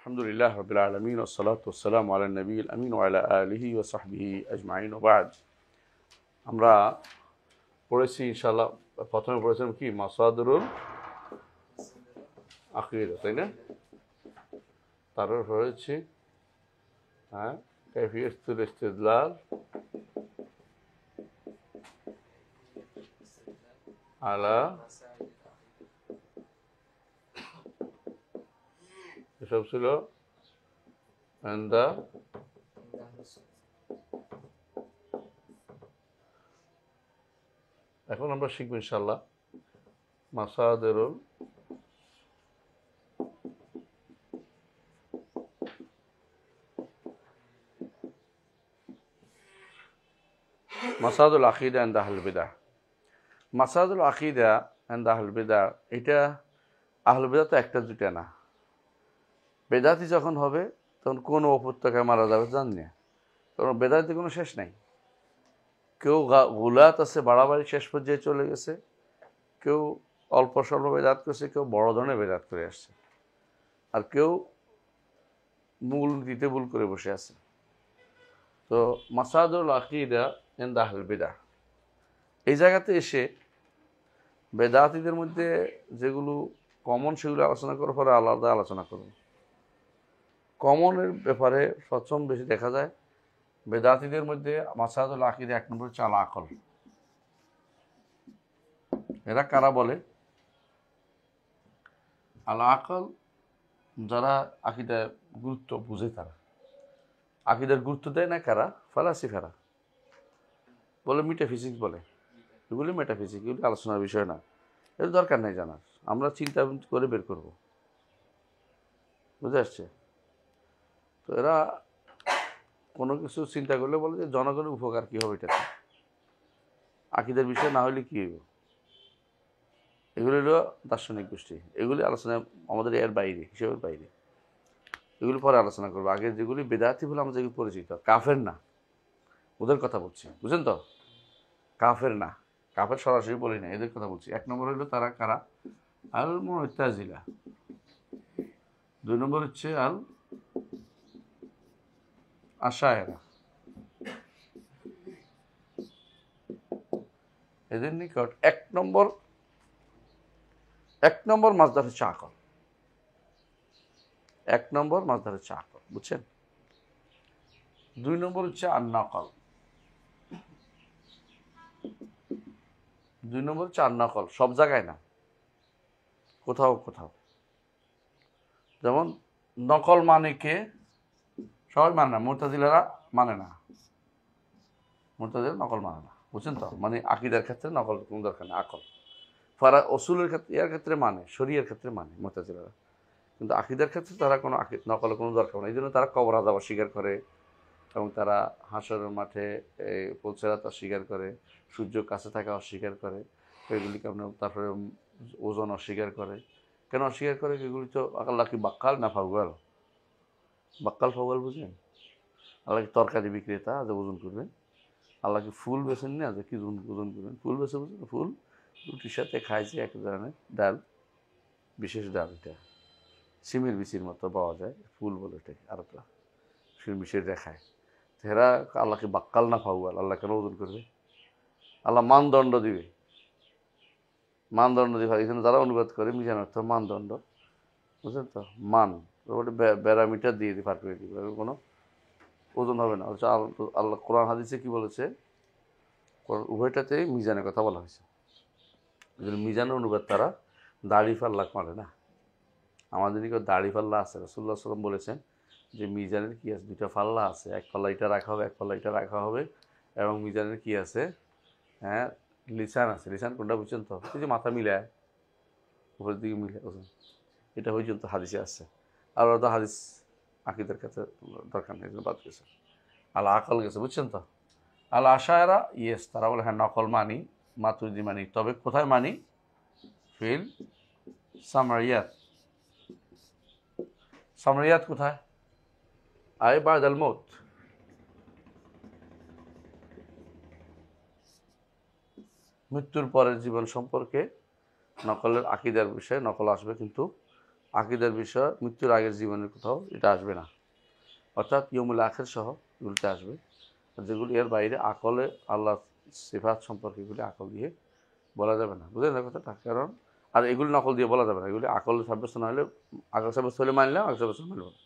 আলহামদুলিল্লাহ রাব্বিল আলামিন ওয়াসসালাতু ওয়াসসালামু আলা নবিয়িল আমিন ওয়া আলা আলিহি ওয়া সাহবিহি আজমাইন ওয়া বা'দ। আমরা পড়েছি ইনশাআল্লাহ, প্রথমে পড়েছিলাম কি মাসাদিরুল আকীদা, তাই না? তারপর পড়েছি কাইফিয়াতুল ইস্তিদলাল আলা, এসব ছিল এখন আমরা শিখবো ইনশাআল্লাহ মাসাদিরুল মাসাদুল আকিদা ইনদা আহলুল বিদআহ। মাসাদুল আকিদা ইনদা আহলুল বিদআহ, এটা আহলুল বিদআহ তো একটা দুটা না। বেদাতি যখন হবে তখন কোন উপত্যকায় মারা যাবে জানি না, কারণ বেদাতি কোনো শেষ নাই। কেউ গুলাত আছে, বাড়াবাড়ি শেষ পর্যায়ে চলে গেছে, কেউ অল্প স্বল্প বেদাত করছে, কেউ বড় ধরনের বেদাত করে আসছে, আর কেউ মূল নীতিতে ভুল করে বসে আছে। তো মাসাদুল আকিদা ইনদা আহলুল বিদআহ, এই জায়গাতে এসে বেদাতিদের মধ্যে যেগুলো কমন সেগুলো আলোচনা করার পরে আলাদা আলোচনা করব। কমনের ব্যাপারে প্রথম বেশি দেখা যায় বেদাতিদের মধ্যে মাসাদুল আকিদা এক নম্বর হচ্ছে আল আকল। এরা কারা বলে? আল আকল, যারা আকিদার গুরুত্ব বুঝে, তারা আকিদার গুরুত্ব দেয় না কারা? ফালাসিফারা বলে, মেটাফিজিক্স বলে। এগুলি মেটাফিজিক্স, এগুলি আলোচনার বিষয় না, এর দরকার নেই জানার, আমরা চিন্তা করে বের করব। বুঝে আসছে? তো এরা কোনো কিছু চিন্তা করলে বলে যে জনগণের উপকার কী হবে, এটাতে আকিদার বিষয় না হলে কী হইব। এগুলি হলো দার্শনিক গোষ্ঠী, এগুলি আলোচনা আমাদের এর বাইরে, হিসেবের বাইরে। এগুলি পরে আলোচনা করবো। আগে যেগুলি বেদাতি বলে আমরা যেগুলি পরিচিত, কাফের না, ওদের কথা বলছি, বুঝলেন তো? কাফের না, কাফের সরাসরি বলি না, এদের কথা বলছি। এক নম্বর হইলো তারা কারা? আল মুতাজিলা। দুই নম্বর হচ্ছে আল আশায়েরা। এদের নিকট এক নম্বর মাসদার হচ্ছে আকল। এক নম্বর মাসদার হচ্ছে আকল, বুঝছেন? দুই নম্বর হচ্ছে আর নকল। দুই নম্বর হচ্ছে আর নকল, সব জায়গায় না, কোথাও কোথাও। যেমন নকল মানে কে? সবাই মানে না, মুতাজিলারা মানে না, মুতাজিলা নকল মানে না, বুঝছেন তো? মানে আকিদার ক্ষেত্রে নকল কোনো দরকার নেই, আকল। ওসুলের ক্ষেত্রে, এর ক্ষেত্রে মানে, শরীয়তের ক্ষেত্রে মানে মুতাজিলারা, কিন্তু আকিদার ক্ষেত্রে তারা কোনো নকলের কোনো দরকার নেই। এই জন্য তারা কবর আযাব অস্বীকার করে, এবং তারা হাসরের মাঠে পৌঁছাতে অস্বীকার করে, সূর্য কাছে থাকা অস্বীকার করে, এগুলিকে আপনার তারপরে ওজন অস্বীকার করে। কেন অস্বীকার করে? এগুলি তো আল্লাহ কি বাক্কাল না ফাউগাল? বাক্কাল ফাউগাল বুঝেন? আল্লাহ কি তরকারি বিক্রেতা যে ওজন করবেন? আল্লাহ কি ফুল বেছেন না যে কি ওজন করবেন? ফুল বেছে, বুঝেন? ফুল রুটির সাথে খাইছে এক ধরনের ডাল, বিশেষ ডাল, এটা সিমের বিচির মতো পাওয়া যায়, ফুল বলে এটাকে, আর একটা মিশিয়ে দেখায়। এরা আল্লাহকে বাক্কাল না ফাউগাল? আল্লাহ কেন ওজন করবে? আল্লাহ মানদণ্ড দিবে, মানদণ্ড দিবে। এখানে যারা অনুবাদ করে মিজান অর্থ মানদণ্ড, বুঝলেন তো? মান প্যারামিটার দিয়ে দিবে, পার করে দিবে, কোনো ওজন হবে না। আল্লাহ কোরআন হাদিসে কি বলেছে? উভয়টাতেই মিজানের কথা বলা হয়েছে। মিজানের অনুবাদ তারা দাড়ি পাল্লা করে না। আমাদের দিকে দাড়ি পাল্লা আছে, রাসূলুল্লাহ সাল্লাল্লাহু আলাইহি ওয়াসাল্লাম বলেছেন যে মিজানের কি আছে? দুইটা পাল্লা আছে, এক পাল্লা এটা রাখা হবে, এক পাল্লা এটা রাখা হবে। এবং মিজানের কি আছে? লিসান আছে। লিসান কোনটা বুঝছেন তো? এই যে মাথা মিলায়, উপরের দিকে মিলায় ওজন, এটা পর্যন্ত হাদিসে আসছে। আর ওরা তো হাদিস আকিদার কাছে দরকার নেই, বাদ গেছে, আল্লাহ আকল গেছে, বুঝছেন তো? আল আশায়েরা, ইয়েস, তারা বলে হ্যাঁ নকল মানি, মাতুরিদি মানি, তবে কোথায় মানি? ফিল সামরিয়াত। সামরিয়াত কোথায়? আয় বাদাল মৌত, মৃত্যুর পরের জীবন সম্পর্কে নকলের আকিদার বিষয়ে নকল আসবে, কিন্তু আকীদার বিষয় মৃত্যুর আগের জীবনের কোথাও এটা আসবে না, অর্থাৎ ইয়মুল আখির সহ এগুলিতে আসবে। যেগুলি এর বাইরে আকলে আল্লাহ সিফাত সম্পর্কে এগুলি আকল দিয়ে বলা যাবে না, বুঝলেন না কথাটা? কারণ আর এগুলি নকল দিয়ে বলা যাবে না, এগুলি আকল সাব্যস্ত না হলে, আকল সাব্যস্ত হলে মানলাম, আকল সাব্যস্ত মানব না।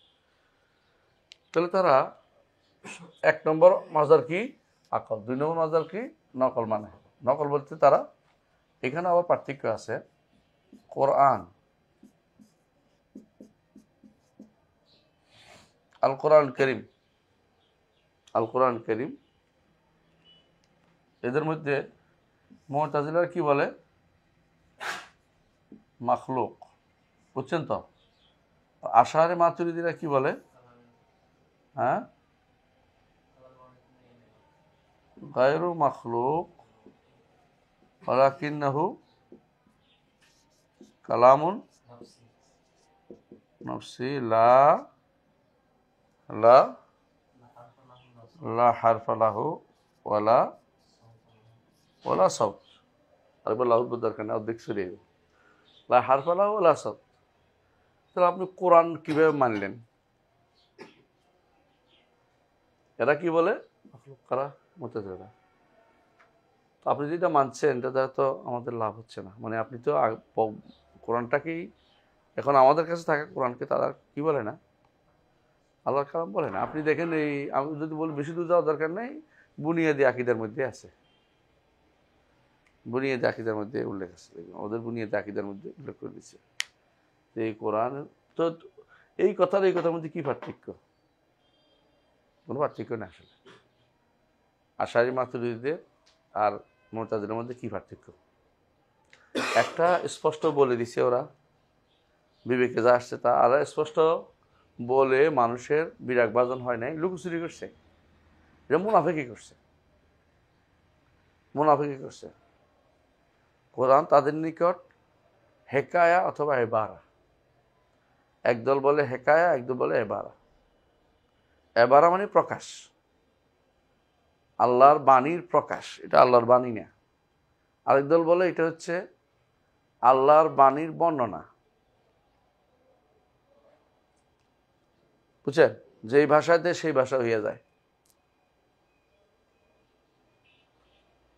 তাহলে তারা 1 নম্বর মাজার কি আকল, 2 নম্বর মাজার কি নকল। মানে নকল বলতে তারা, এখানে আবার পার্থক্য আছে। কোরআন, আল কোরআন করিম, আল কোরআন করিম, এদের মধ্যে মুতাজিলারা কি বলে? মাখলুক, বুঝছেন তো? আশারে মাতুরিদিরা কি বলে? হ্যাঁ, গায়রু মাখলুক ওয়ালাকিন্নাহু কালামুন নফসি লা লা লা হারফা লাহু ওয়ালা ওয়ালা সাউত। আরেকবার লাহু দরকার নেই, অর্ধেক সরিয়ে দেবে। লা হারফা লাহু ওয়ালা সাউত। তাহলে আপনি কোরআন কিভাবে মানলেন? এরা কি বলে? কারা? মুতাজিলারা। আপনি যেটা মানছেন এটা দ্বারা তো আমাদের লাভ হচ্ছে না। মানে আপনি তো কোরআনটাকেই, এখন আমাদের কাছে থাকা কোরআনকে তারা কি বলে না, আল্লাহর কালাম বলে না। আপনি দেখেন, এই আমি যদি বলি বেশি দূর যাওয়ার দরকার নেই, বুনিয়াদি আকীদার মধ্যে আছে, বুনিয়াদি আকীদার মধ্যে উল্লেখ আছে, ওদের বুনিয়াদি আকীদার মধ্যে উল্লেখ করে দিচ্ছে যে এই কোরআন। তো এই কথার এই কথার মধ্যে কি পার্থক্য? কোনো পার্থক্য না আসলে। আশারি মাতুরিদের আর মুতাজিলার মধ্যে কি পার্থক্য? একটা স্পষ্ট বলে দিছে ওরা, বিবেকে যা আসছে তা। আর স্পষ্ট বলে মানুষের বিরাগ বাজন হয় নাই, লুকোচুরি করছে। এটা মুনাফিকি করছে, মুনাফিকি করছে। কোরআন তাদের নিকট হেকায়া অথবা এবারা, একদল বলে হেকায়া, একদল বলে এবারা। এবারা মানে প্রকাশ, আল্লাহর বাণীর প্রকাশ, এটা আল্লাহর বাণী না। আরেক দল বলে এটা হচ্ছে আল্লাহর বাণীর বর্ণনা, বুঝছেন? যেই ভাষায় দেয় সেই ভাষা হইয়া যায়।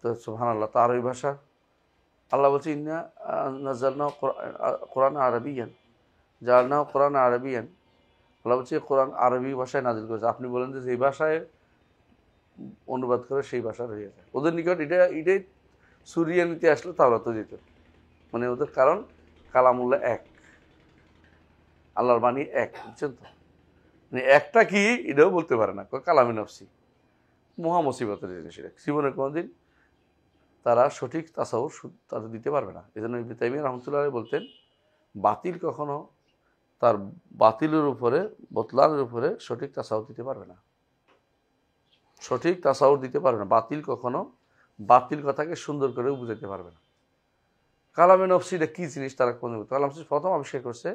তো সুবহানাল্লাহ, তার ওই ভাষা আল্লাহ বলছে ইন্না নাযালনাহু কোরআন আরবিয়ান জাআলনাহু কোরআন আরবিয়ান। আল্লাহ বলছে কোরআন আরবি ভাষায় নাজিল করেছে। আপনি বলেন যে যেই ভাষায় অনুবাদ করে সেই ভাষার হয়ে যায়। ওদের নিকট এটাই সুরিয়া নিতে আসলে তাওরাতও দিত। মানে ওদের কারণ কালামুল্লাহ এক, আল্লাহর বাণী এক, বুঝছেন তো? মানে একটা কি এটাও বলতে পারে না, কালামে নফসি। মহা মুসিবতের জিনিস এটা। জীবনে কোনোদিন তারা সঠিক তাসাউর তাদের দিতে পারবে না। এই জন্য ইবনে তাইমিয়া রাহমাতুল্লাহ আলাইহি বলতেন, বাতিল কখনো তার বাতিলের উপরে, বতলানের উপরে সঠিক তাসাউর দিতে পারবে না, সঠিক তাসাউর দিতে পারবে না। বাতিল কখনো বাতিল কথাকে সুন্দর করেও বুঝাতে পারবে না। কালামে নফসি এটা কী জিনিস তারা কোন কালাম নফসি প্রথম আবিষ্কার করছে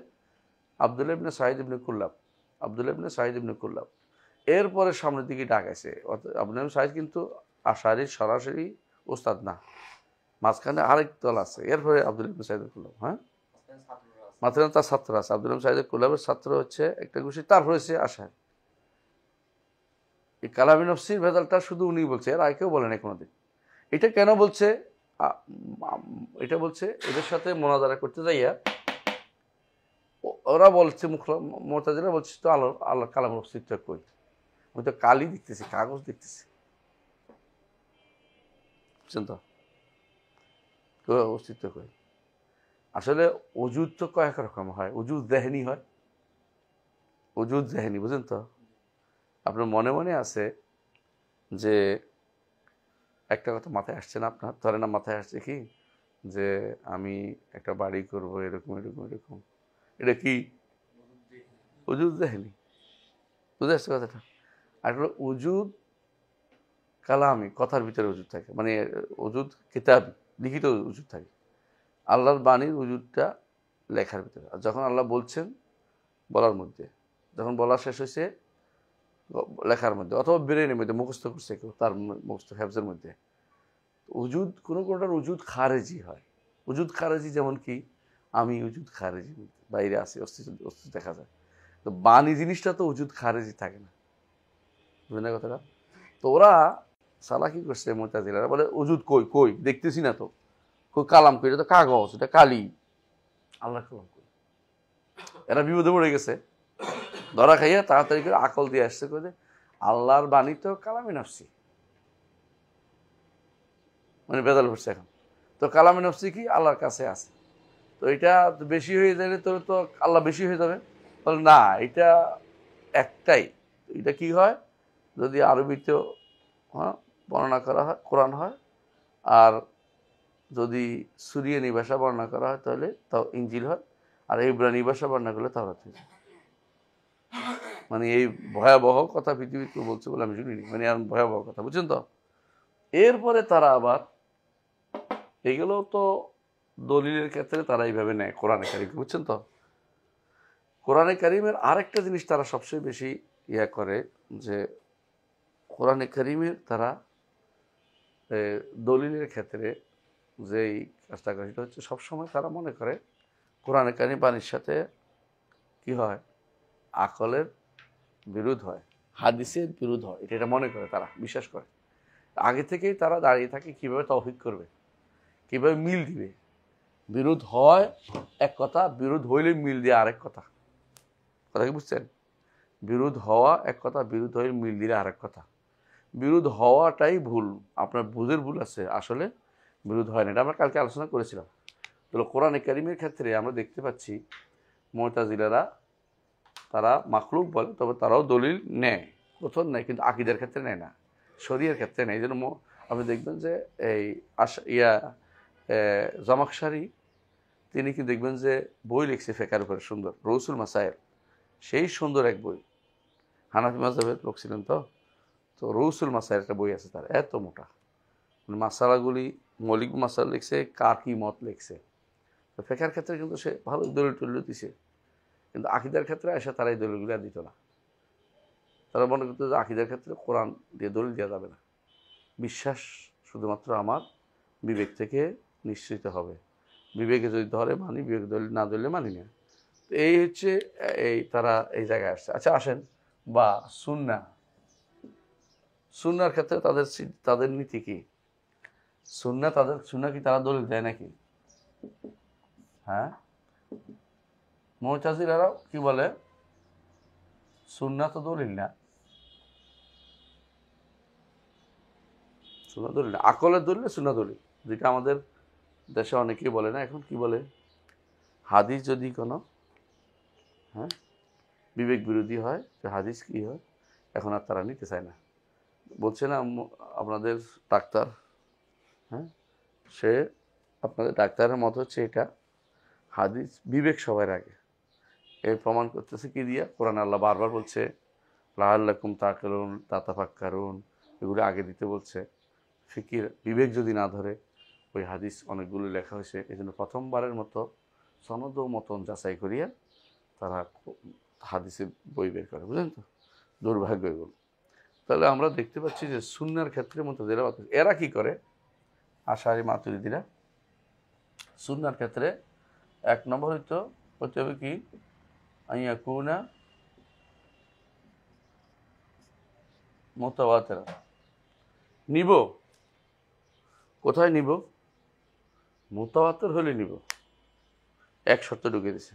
আব্দুল্লাহ ইবনে সাঈদ ইবনে কুল্লাব, আব্দুল্লাহ ইবনে সাঈদ ইবনে কুল্লাব। এরপরে সামনের দিকে ডাকাইছে। আব্দুল্লাহ ইবনে সাঈদ কিন্তু আশারির সরাসরি ওস্তাদ না, মাঝখানে আরেক দল আছে। এরপরে আব্দুল্লাহ ইবনে সাঈদ কুল্লাব, হ্যাঁ, মাঝখানে তার ছাত্র আছে। আব্দুল্লাহ ইবনে সাঈদ কুল্লাবের ছাত্র হচ্ছে একটা গোষ্ঠী, তারপর হচ্ছে আশারি। এই কালামে নফসির ভেজালটা শুধু উনি বলছে, আর কেউ বলে না কোনোদিন। এটা কেন বলছে? এটা বলছে এদের সাথে মোনাজারা করতে যাইয়া ওরা বলছে, মুতাজিলা বলছে তো আল্লাহ কালামের অস্তিত্ব কই? আমি তো কালি দেখতেছি, কাগজ দেখতেছি, বুঝছেন তো? অস্তিত্ব কই? আসলে ওজুদ তো কয়েক রকম হয়। ওজুদ দেহেনি হয়, ওজুদ দেহেনি, বুঝলেন তো? আপনার মনে মনে আছে যে একটা কথা মাথায় আসছে না আপনার? ধরে না মাথায় আসছে কি যে আমি একটা বাড়ি করব, এরকম এরকম এরকম। এটা কি? ওজুদ দেহেনি। বুঝে আসছে কথাটা? আসলে ওজুদ কালামি, কথার ভিতরে ওজুদ থাকে, মানে ওজুদ কিতাব, লিখিত ওজুদ থাকে। আল্লাহর বাণীর ওজুদটা লেখার ভিতরে। আর যখন আল্লাহ বলছেন বলার মধ্যে, যখন বলা শেষ হয়েছে লেখার মধ্যে, অথবা ব্রেনের মধ্যে মুখস্থ করছে কেউ, তার মুখস্থ হেফজের মধ্যে। ওজুদ কোনো কোনোটার ওজুদ খারেজি হয়। ওজুদ খারেজি যেমন কি, আমি উজুদ খারেজি, বাইরে আসি, অস্তিত্ব অস্তিত্ব দেখা যায়। তো বাণী জিনিসটা তো উজুদ খারেজি থাকে না, বুঝলেন না কথাটা? তো ওরা সালা কি করছে মুতাজিলারা, বলে উজুদ কই কই দেখতেছি না তো, কই কালাম কই, এটা তো কাগজ, এটা কালি, আল্লাহ কালাম কই। এরা বিপদে পড়ে গেছে, ধরা খাইয়া তাড়াতাড়ি করে আকল দিয়ে আসছে করে আল্লাহর বাণী তো কালামে নফসি, মানে বেদাল পড়ছে এখন। তো কালামে নফসি কি আল্লাহর কাছে আছে, তো এটা বেশি হয়ে গেলে তো তো আল্লাহ বেশি হয়ে যাবে। বলে না, এটা একটাই। এটা কি হয়, যদি আরবিতে বর্ণনা করা হয় কোরআন হয়, আর যদি সুরিয়ানি ভাষা বর্ণনা করা হয় তাহলে তাও ইঞ্জিল হয়, আর ইব্রানি ভাষা বর্ণনা করলে তাওরাত হয়। মানে এই ভয়াবহ কথা পৃথিবীর কেউ বলছে বলে আমি শুনিনি, মানে এমন ভয়াবহ কথা, বুঝছেন তো? এরপরে তারা আবার এগুলো তো দলিলের ক্ষেত্রে তারা এইভাবে নেয় কোরআনে কারিম, বুঝছেন তো? কোরআনে কারিমের আরেকটা জিনিস তারা সবচেয়ে বেশি ইয়া করে, যে কোরআনে কারিমের তারা দলিলের ক্ষেত্রে যেই কাজটা করে সেটা হচ্ছে সবসময় তারা মনে করে কোরআনে কারিম বাণীর সাথে কি হয়, আকলের বিরোধ হয়, হাদিসের বিরোধ হয়, এটা মনে করে, তারা বিশ্বাস করে। আগে থেকেই তারা দাঁড়িয়ে থাকে কীভাবে তৌফিক করবে, কীভাবে মিল দিবে। বিরোধ হয় এক কথা, বিরোধ হইলে মিল দিয়ে আরেক কথা। কথা কি বুঝছেন? বিরোধ হওয়া এক কথা, বিরোধ হইলে মিল দিলে আরেক কথা। বিরোধ হওয়াটাই ভুল, আপনার বুঝের ভুল আছে, আসলে বিরোধ হয় না। এটা আমরা কালকে আলোচনা করেছিলাম। তো কোরআনে কারিমের ক্ষেত্রে আমরা দেখতে পাচ্ছি মুতাজিলারা তারা মাখলুক বলে, তবে তারাও দলিল নেয়, কোথাও নেয়, কিন্তু আকীদার ক্ষেত্রে নেয় না, শরীয়তের ক্ষেত্রে নেয়। এই জন্য আপনি দেখবেন যে এই জামাখশারি, তিনি কি দেখবেন যে বই লিখছে ফেকার উপরে, সুন্দর রউসুল মাসায়েল, সেই সুন্দর এক বই। হানাফি মাযহাবের লোক ছিলেন তো, তো রউসুল মাসায়েল একটা বই আছে তার, এত মোটা, মানে মাসালাগুলি মৌলিক মাসালা লিখছে, কার কি মত লিখছে। তো ফেকার ক্ষেত্রে কিন্তু সে ভালো দলিল টলিল দিছে, কিন্তু আকিদার ক্ষেত্রে এসে তারা এই দলিলগুলো দিত না। তারা মনে করতো যে আকিদার ক্ষেত্রে কোরআন দিয়ে দলিল দেওয়া যাবে না, বিশ্বাস শুধুমাত্র আমার বিবেক থেকে নিশ্চিত হবে, বিবেকে যদি ধরে মানি, বিবেক দলিল না ধরলে মানি না। তো এই হচ্ছে এই তারা এই জায়গায় আসছে। আচ্ছা আসেন, বা সুন্না, সুন্নার ক্ষেত্রে তাদের তাদের নীতি কি? সুন্না কি তারা দলিল দেয় নাকি? হ্যাঁ, মুতাজিলারা কি বলে, সুন্না তো দলিল না, সুন্না দলিল না, আকলের দলিল সুন্না দলিল, যেটা আমাদের দেশে অনেকেই বলে না এখন, কি বলে, হাদিস যদি কোনো বিবেক বিরোধী হয়, তো হাদিস কি হয়, এখন আর তারা নিতে চায় না। বলছে না আপনাদের ডাক্তার, সে আপনাদের ডাক্তারের মত হচ্ছে এটা, হাদিস বিবেক সবার আগে, এর প্রমাণ করতেছে কি দিয়া, কোরআন আল্লাহ বারবার বলছে লাআল্লাকুম তাকিলুন তাতাফাক্কারুন, এগুলো আগে দিতে বলছে। ফিকির বিবেক যদি না ধরে, ওই হাদিস অনেকগুলো লেখা হয়েছে, এই জন্য প্রথমবারের মতো সনদ ও মতন যাচাই করিয়া তারা হাদিসের বই বের করে, বুঝলেন তো? দুর্ভাগ্য এগুলো। তাহলে আমরা দেখতে পাচ্ছি যে সুন্নার ক্ষেত্রে মুতাজিলা, এরা কি করে, আশারি মাতুরিদিরা সুন্নার ক্ষেত্রে এক নম্বর হইতে হবে কি, আইয়াকুনা মুতাওয়াতিরা, নিব কোথায় নিব, মুতাওয়াতির হলে নিব, এক শর্ত ঢুকে দিছে,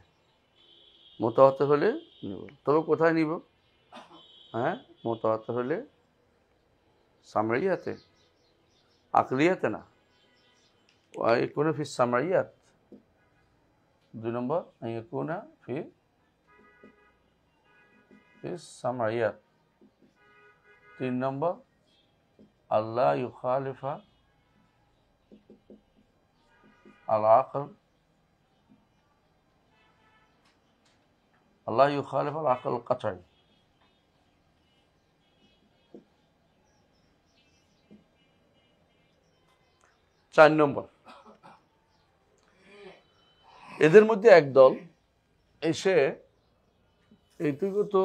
মুতাওয়াতির হলে নিব, তবে কোথায় নিব? মুতাওয়াতির হলে সামরিয়াতে, আকলিয়াতে না, ওয়াইকুনা ফি সামরিয়াত, 2 নম্বর আইয়াকুনা ফি সামরিয়াত, 3 নম্বর আল্লাহ ইউখালিফা আল আকল, আল্লাহ ইউখালিফা আল আকল কাতাই। 4 নম্বর, এদের মধ্যে একদল এসে, এইটুকু তো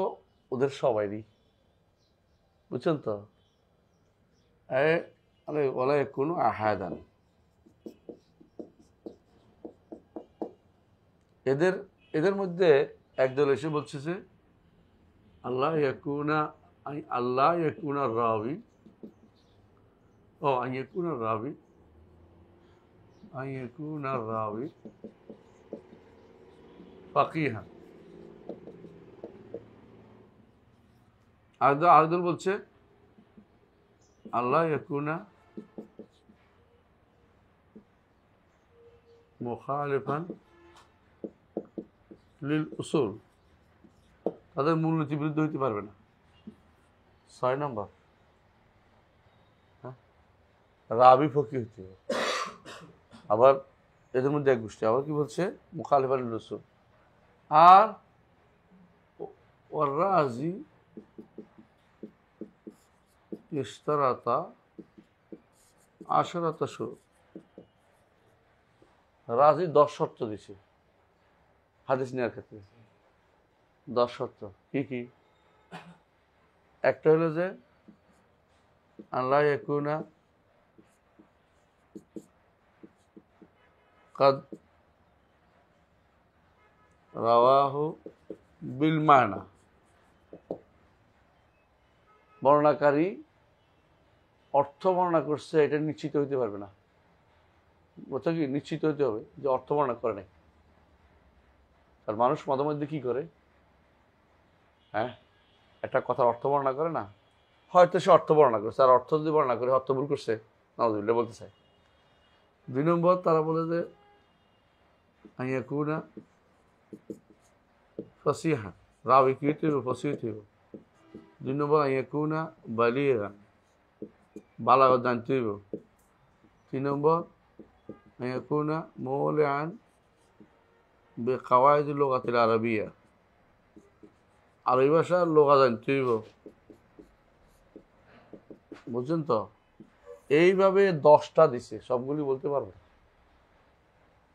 ওদের সবাইরই, বুঝছেন তো, আরে ওলা কোনো আহাদান, এদের এদের মধ্যে একদল এসে বলছে যে আল্লাহ ইয়াকুনা রাবি আন ইয়াকুনা রাবি ফাকিহান। আরেকদল বলছে আল্লাহ ইয়াকুনা মুখালিফান লিল উসুল, তাদের মূলনীতি বিরুদ্ধে হইতে পারবে না। 6 নম্বর, রাবি ফকি হইতে হবে। আবার এদের মধ্যে এক গোষ্ঠী আবার কি বলছে মুখালিফান লিল উসুল। আর রাজি ইশতারাতা আশরাতা শুরুত, রাজি 10 শর্ত দিছে হাদিস নেওয়ার ক্ষেত্রে। 10 শর্ত কি কি? একটা হলো যে আল্লাহ ইয়াকুনা কাদ রাওয়াহু বিল মানা, বর্ণনাকারী অর্থ বর্ণনা করছে এটা নিশ্চিত হইতে পারবে না। ওটা কি নিশ্চিত হইতে হবে যে অর্থ বর্ণনা করে নাই। আর মানুষ মাঝে মধ্যে কি করে, একটা কথার অর্থ বর্ণনা করে না, হয়তো সে অর্থ বর্ণনা করছে, আর অর্থ যদি বর্ণনা করে অর্থ ভুল করছে নাউযুবিল্লাহ বলতে চায়। 2 নম্বর তারা বলে যে আন ইয়াকুনা ফাসিহান, রাবি কি হইতে হবে, ফসিহ হইতে হবে। 2 নম্বর আন ইয়াকুনা বালিগান, বালাগত জানতে হইব। 3 নম্বর আন ইয়াকুনা মুলিআন বিকাওয়াইদিল লুগাতিল আরাবিয়া, আরবি ভাষার লোগা জানতে হইব। বুঝছেন তো? এইভাবে 10টা দিছে, সবগুলি বলতে পারবো।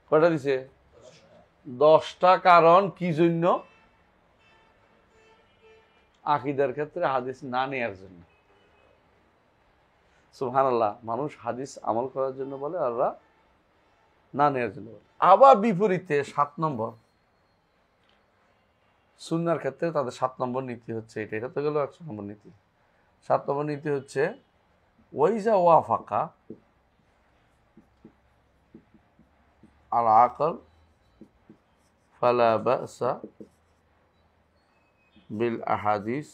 কয়টা দিছে? 10টা কারণ কি জন্য? আকীদার ক্ষেত্রে হাদিস না নেয়ার জন্য। সুবহানাল্লাহ, মানুষ হাদিস আমল করার জন্য বলে, আর না নেয়ার জন্য বলে। আবার বিপরীতে 7 নম্বর, সুন্নাহর ক্ষেত্রে তাদের 7 নম্বর নীতি হচ্ছে এটা তো গেল 100 নম্বর নীতি। 7 নম্বর নীতি হচ্ছে ওয়াইজা ওয়াফাকা আল আকল ফালা বাসা বিল আহাদিস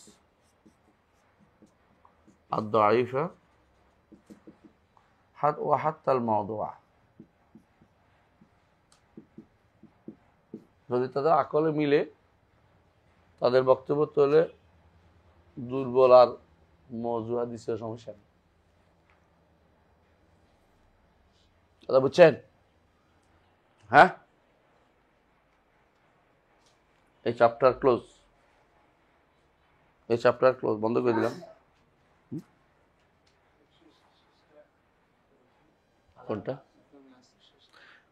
আদ-দাঈফা ওয়া হাত্তা আল মাওদুআ। যদি তাদের আকলে মিলে, তাদের বক্তব্য তোলে দুর্বল আর মওযু হাদিসের সমস্যা নেই। কথা বুঝছেন? হ্যাঁ, এই চ্যাপ্টার ক্লোজ, বন্ধ করে দিলাম। কোনটা?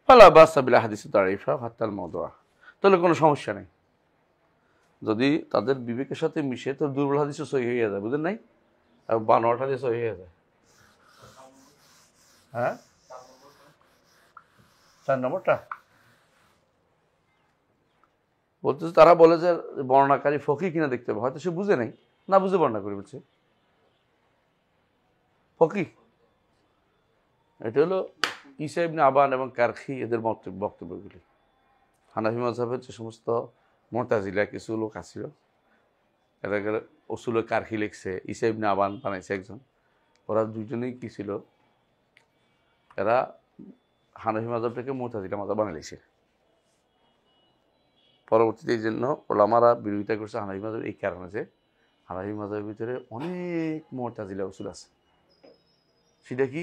ফালা বাসা বিল আহাদিস দাঈফা হাত্তা আল মাওদুআ। তাহলে কোনো সমস্যা নেই। যদি তাদের বিবেকের সাথে মিশে তো দুর্বল হাদিসও সহি হয়ে যায়, বুঝলেন নাই? আর 52টা দিয়ে সহি হয়ে যায়। হ্যাঁ, 4 নম্বরটা বলতেছে, তারা বলে যে বর্ণনাকারী ফকি কিনা দেখতে হবে। হয়তো সে বুঝে নাই, না বুঝে বর্ণনা করে বলছে ফকি। এটা হলো ঈসা ইবনে আবান এবং কারখি এদের বক্তব্যগুলি। হানাফি মাযহাবের যে সমস্ত মুতাজিলা কিছু লোক আছিল, এরা উসুলে কারখি লিখছে, ঈসা ইবনে আবান বানাইছে একজন। ওরা দুজনেই কি ছিল, এরা হানাফি মাযহাবটাকে মুতাজিলা মাযহাব বানাইছে। পরবর্তীতে এই জন্য ওলামারা বিরোধিতা করছে হানাফি মাযহাব, এই কারণে যে হানাফি মাযহাবের ভিতরে অনেক মুতাজিলা উসুল আছে। সেটা কি?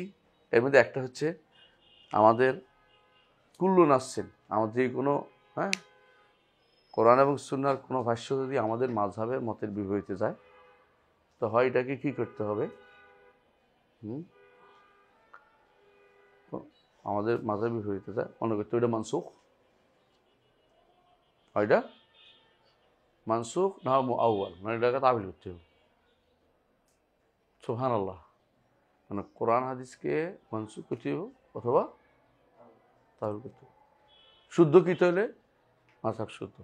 এর মধ্যে একটা হচ্ছে আমাদের কুল্লু নাসসিন, আমাদের যে কোনো কোরআন এবং সুন্নাহর কোনো ভাষ্য যদি আমাদের মাযহাবের মতের বিপরীতে যায়, তো হয় এটাকে কি করতে হবে, আমাদের মাযহাবের বিপরীতে যায় মনে করতে ওইটা মানসুখ, ওইটা মানসুখ না মুআওয়াল, মানে এটাকে তাবিল করতে হবে। সুবহানাল্লাহ, মানে কোরআন হাদিসকে মানসুখ করতে হবে অথবা তাবিল করতে হবে। শুদ্ধ কি হলে মাযহাব শুদ্ধ।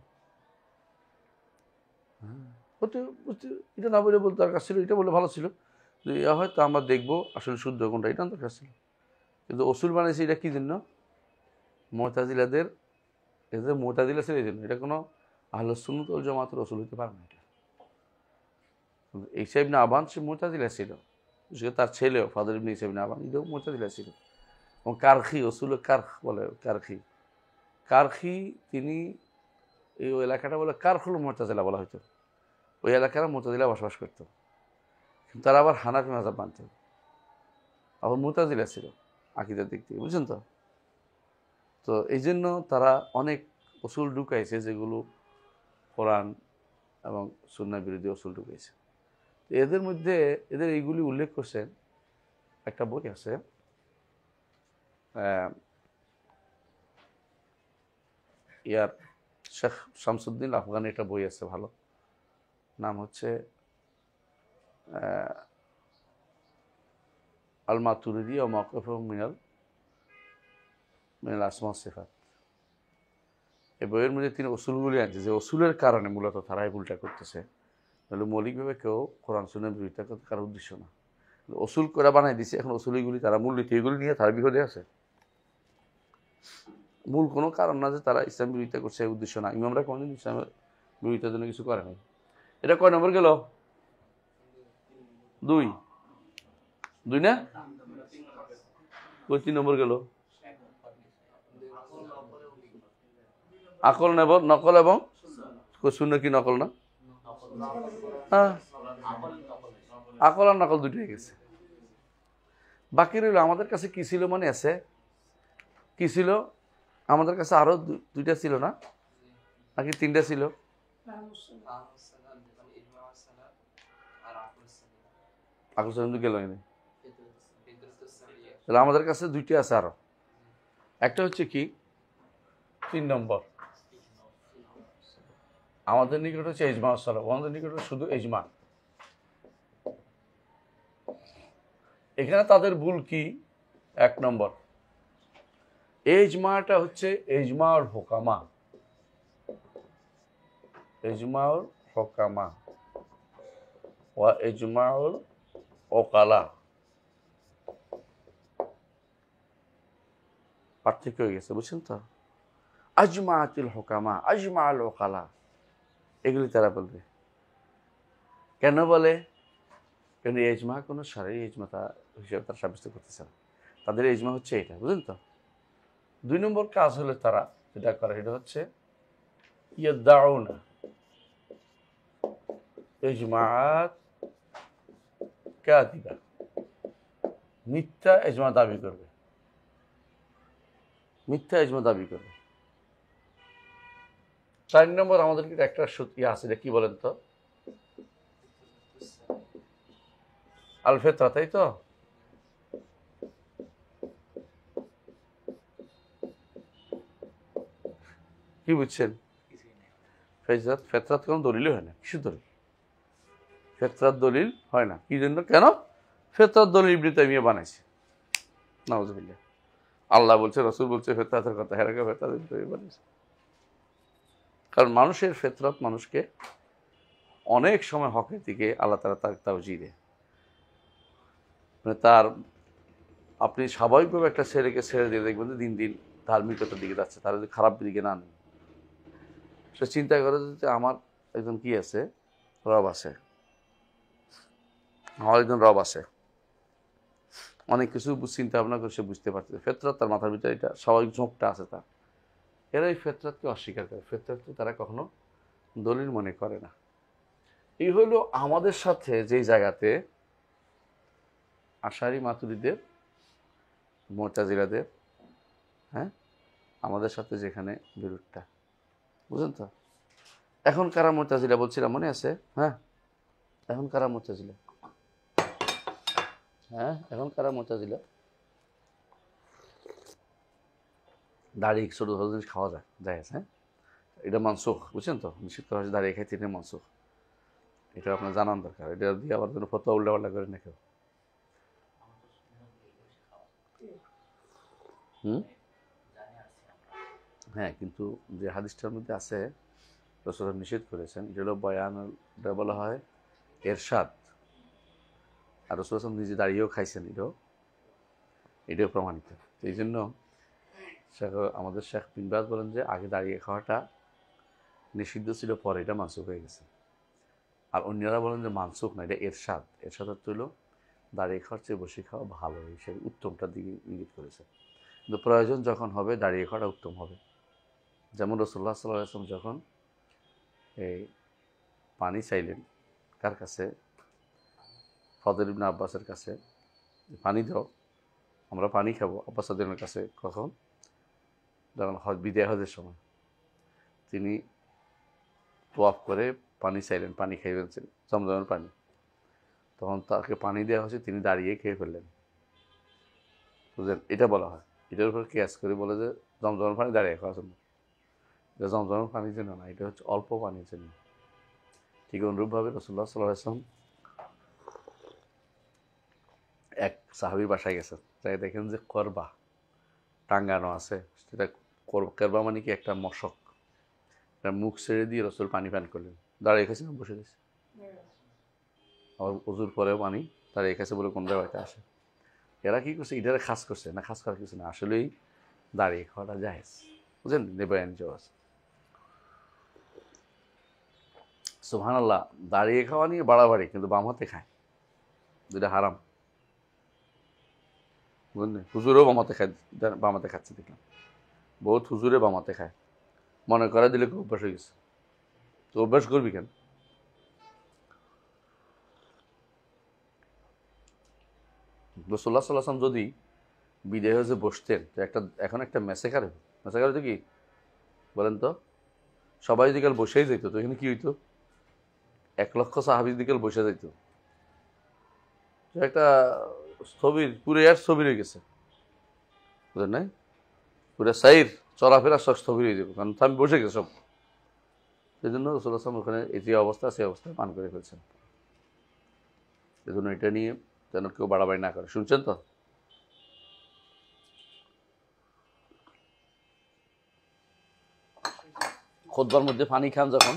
হতে বুঝতে এটা না বলে বলতে দরকার ছিল, এটা বলে ভালো ছিল যে হয়তো আমরা দেখবো আসলে শুদ্ধ কোনটা, এটা দরকার ছিল। কিন্তু অসুল বানাইছে এটা কি জন্য? মুতাজিলাদের, এদের মুতাজিলা ছিল এই জন্য, এটা কোনো আহলুস সুন্নাত ওয়াল জামাতের রসুল হতে পারে না। এটা ঈসা ইবনে আবান সে মুতাজিলা ছিল, সে তার ছেলেও ফাদর ইবনে ঈসা ইবনে আবান এটাও মুতাজিলা ছিল। এবং কারখি অসুল কারখ বলে, কারখি তিনি এই এলাকাটা বলে কারখুল মুতাজিলা বলা হতো। ওই এলাকার মুতাজিলা বসবাস করত, কিন্তু তারা আবার হানাফি মাযহাব মানত, আবার মুতাজিলা ছিল আকীদার দিক থেকে, বুঝছেন তো? তো এই জন্য তারা অনেক উসুল ঢুকাইছে যেগুলো কোরআন এবং সুন্নাহ বিরোধী উসুল ঢুকাইছে। এদের মধ্যে এদের এইগুলি উল্লেখ করছেন, একটা বই আছে ইয়ার শেখ শামসুদ্দিন আফগানি, একটা বই আছে ভালো, নাম হচ্ছে আল মাতুরিদি ও মাওকিফুহুম মিনাল আসমা ওয়াস সিফাত। এই বইয়ের মধ্যে তিনি অসুলগুলি আনছে, যে অসুলের কারণে মূলত তারা এই ভুলটা করতেছে। তাহলে মৌলিকভাবে কেউ কোরআন সুন্নাহর বিরোধিতা করতে কারো উদ্দেশ্য না, অসুল করে বানাই দিছে। এখন অসুলগুলি তারা মূলনীতি এগুলি নিয়ে তারা বিপদে আছে, মূল কোনো কারণ না যে তারা ইসলাম বিরোধিতা করছে, উদ্দেশ্য না। ইমামরা কোনদিন ইসলামের বিরোধিতার জন্য কিছু করে নাই। এটা কয় নম্বর গেল? দুই না? ওই 3 নম্বর গেল আকল নেব, নকল এবং সুন্নাহ। কি নকল না? হ্যাঁ, আকল আর নকল দুটোই গেছে। বাকি রইল আমাদের কাছে কি ছিল মনে আছে? কি ছিল আমাদের কাছে? আরো দুইটা ছিল না নাকি 3টা ছিল? আকল সালাম গেল না, তাহলে আমাদের কাছে 2টা আছে আরো। একটা হচ্ছে কি 3 নম্বর, আমাদের নিকট হচ্ছে ইজমা সালাফ, আমাদের নিকট শুধু ইজমা। এখানে তাদের ভুল কি? 1 নম্বর, ইজমাটা হচ্ছে ইজমাউল হুকামা, ইজমাউল হুকামা ওয়া ইজমাউল ওকালা। পার্থক্য হয়ে গেছে, বুঝছেন তো? আজমাতুল হুকামা, আজমাউল ওকালা, এগুলি তারা বলবে। কেন বলে? কারণ ইজমা কোনো শারঈ ইজমা হিসেবে তারা সাব্যস্ত করতেছে না। তাদের ইজমা হচ্ছে এটা, বুঝলেন তো? 2 নম্বর কাজ হলে তারা যেটা করে সেটা হচ্ছে ইয়াদদাউনা ইজমাআত কাযিবা, মিথ্যা ইজমা দাবি করবে, মিথ্যা ইজমা দাবি করবে। 4 নম্বর আমাদের একটা আছে, এটা কি বলেন তো? আল ফিতরা, তাই তো? কি বুঝছেন? ফিতরাত কোনো দলিল হয় না। কিছু দলিল ফিতরাত দলিল হয় না। কি জন্য? কেন? ফিতরাত দলিল ইবনে তাইমিয়া বানাইছে, নাউযুবিল্লাহ। আল্লাহ বলছে, রাসূল বলছে ফিতরাতের কথা, হেরাকে ফিতরাত ইবনে তাইমিয়া বানাইছে। কারণ মানুষের ফিতরাত মানুষকে অনেক সময় হকের দিকে আল্লাহ তাআলা তার তাওজীহ দেয়। মানে তার, আপনি স্বাভাবিকভাবে একটা ছেলেকে ছেড়ে দিয়ে দেখবেন যে দিন দিন ধার্মিকতার দিকে যাচ্ছে, তার যদি খারাপ দিকে না নেই, সে চিন্তা করে যে আমার একজন কি আছে, রব আছে, আমার একজন রব আছে। অনেক কিছু চিন্তা ভাবনা করে সে বুঝতে পারছে, ফিতরাত তার মাথার ভিতরে এটা স্বাভাবিক ঝোঁকটা আছে তার। এরা এই ফিতরাতকে অস্বীকার করে, ফিতরাতকে তারা কখনো দলিল মনে করে না। এই হলো আমাদের সাথে যেই জায়গাতে আশারি মাতুরিদের, মুতাজিলাদের, হ্যাঁ, আমাদের সাথে যেখানে বিরোধটা, বুঝলেন তো? এখন কারা মুতাজিলা বলছিলাম, মনে আছে? হ্যাঁ, এখন কারা মুতাজিলা? হ্যাঁ, এখন কারা মুতাজিলা? দাড়ি ছোট ছোট জিনিস খাওয়া যায়, হ্যাঁ, এটা মানসুখ, বুঝছেন তো? নিশ্চিত করা হচ্ছে দাঁড়িয়ে খাইতে, এটা মানসুখ। এটা আপনার জানান দরকার। এটা দিয়ে আবার যেন ফতোয়া উল্টাপাল্টা করে না কেউ। হ্যাঁ, কিন্তু যে হাদিসটার মধ্যে আছে রাসূল নিষেধ করেছেন, এটা হলো বয়ান, এটা বলা হয় এরশাদ। আর রাসূল নিজে দাঁড়িয়েও খাইছেন, এটাও প্রমাণিত। এই জন্য আমাদের শেখ বিন বাজ বলেন যে আগে দাঁড়িয়ে খাওয়াটা নিষিদ্ধ ছিল, পরে এটা মানসুখ হয়ে গেছে। আর অন্যরা বলেন যে মানসুখ না, এটা এরশাদ। এরশাদ হলো দাঁড়িয়ে খাওয়ার চেয়ে বসে খাওয়া ভালো, হিসেবে উত্তমটার দিকে ইঙ্গিত করেছে। কিন্তু প্রয়োজন যখন হবে দাঁড়িয়ে খাওয়াটা উত্তম হবে। যেমন রাসূলুল্লাহ সাল্লাল্লাহু আলাইহি ওয়াসাল্লাম যখন এই পানি চাইলেন কার কাছে? ফজল ইবনে আব্বাসের কাছে, পানি দাও, আমরা পানি খাবো। আব্বাস রাদিয়াল্লাহু আনহুর কাছে কখন? যখন বিদায় হজের সময় তিনি তোয়াফ করে পানি চাইলেন, পানি খাইবেন, জমজমের পানি। তখন তাকে পানি দেওয়া হয়েছে, তিনি দাঁড়িয়ে খেয়ে ফেললেন। বুঝলেন? এটা বলা হয়, এটার উপর কেয়াস করে বলে যে জমজমের পানি দাঁড়িয়ে খাওয়ার জন্য। এটা জমজমের পানির জন্য না, এটা হচ্ছে অল্প পানির জন্য। ঠিক অনুরূপভাবে রাসূলুল্লাহ সাল্লাল্লাহু আলাইহি ওয়াসাল্লাম এক সাহাবীর বাসায় গেছেন, তাই দেখেন যে করবা টাঙ্গানো আছে। সেটা করবা মানে কি? একটা মশক। মুখ ছেড়ে দিয়ে রাসূল পানি পান করলেন। দাঁড়িয়ে খাইছে না বসে গেছে? আবার ওজুর পরেও পানি দাঁড়িয়ে খাইছে বলে কোন জায়গায় আসে। এরা কি করছে? এটারে খাস করছে না, খাস করার কিছু না, আসলেই দাঁড়িয়ে খাওয়াটা জায়েজ। বুঝলেন? নেবায়ন জওয়াজ। সুবহানাল্লাহ, দাঁড়িয়ে খাওয়া নিয়ে বাড়াবাড়ি, কিন্তু বাম হাতে খায়, যেটা হারাম। বুঝলেন? হুজুরও বাম হাতে খায়, বাম হাতে খাচ্ছে দেখলাম, বহুত হুজুরে বাম হাতে খায়, মনে করে দিলে খুব অভ্যাস হয়ে গেছে। তো অভ্যাস করবি কেন? রাসূলুল্লাহ সাল্লাল্লাহু আলাইহি ওয়াসাল্লাম যদি বিদায় হয়ে বসতেন, তো এখন একটা মেসেকার হতো কি বলেন তো? সবাই যদি কাল বসেই যেত, তো এখানে কি হইতো? 1,00,000 সাহাবী যদি কাল বসে যেত, একটা স্থবির, পুরো স্থবির হয়ে গেছে। বুঝলেন? নাই পুরো সাইর চলাফেরা সব স্থবির হয়ে যাবে, কারণ আমি বসে গেছে সব। সেই জন্য রাসূলুল্লাহ সাল্লাল্লাহু আলাইহি ওয়াসাল্লাম ওখানে এই যে অবস্থা, সেই অবস্থায় পান করে ফেলছেন। এই জন্য এটা নিয়ে যেন কেউ বাড়াবাড়ি না করে। শুনছেন তো? খুতবার মধ্যে পানি খান যখন,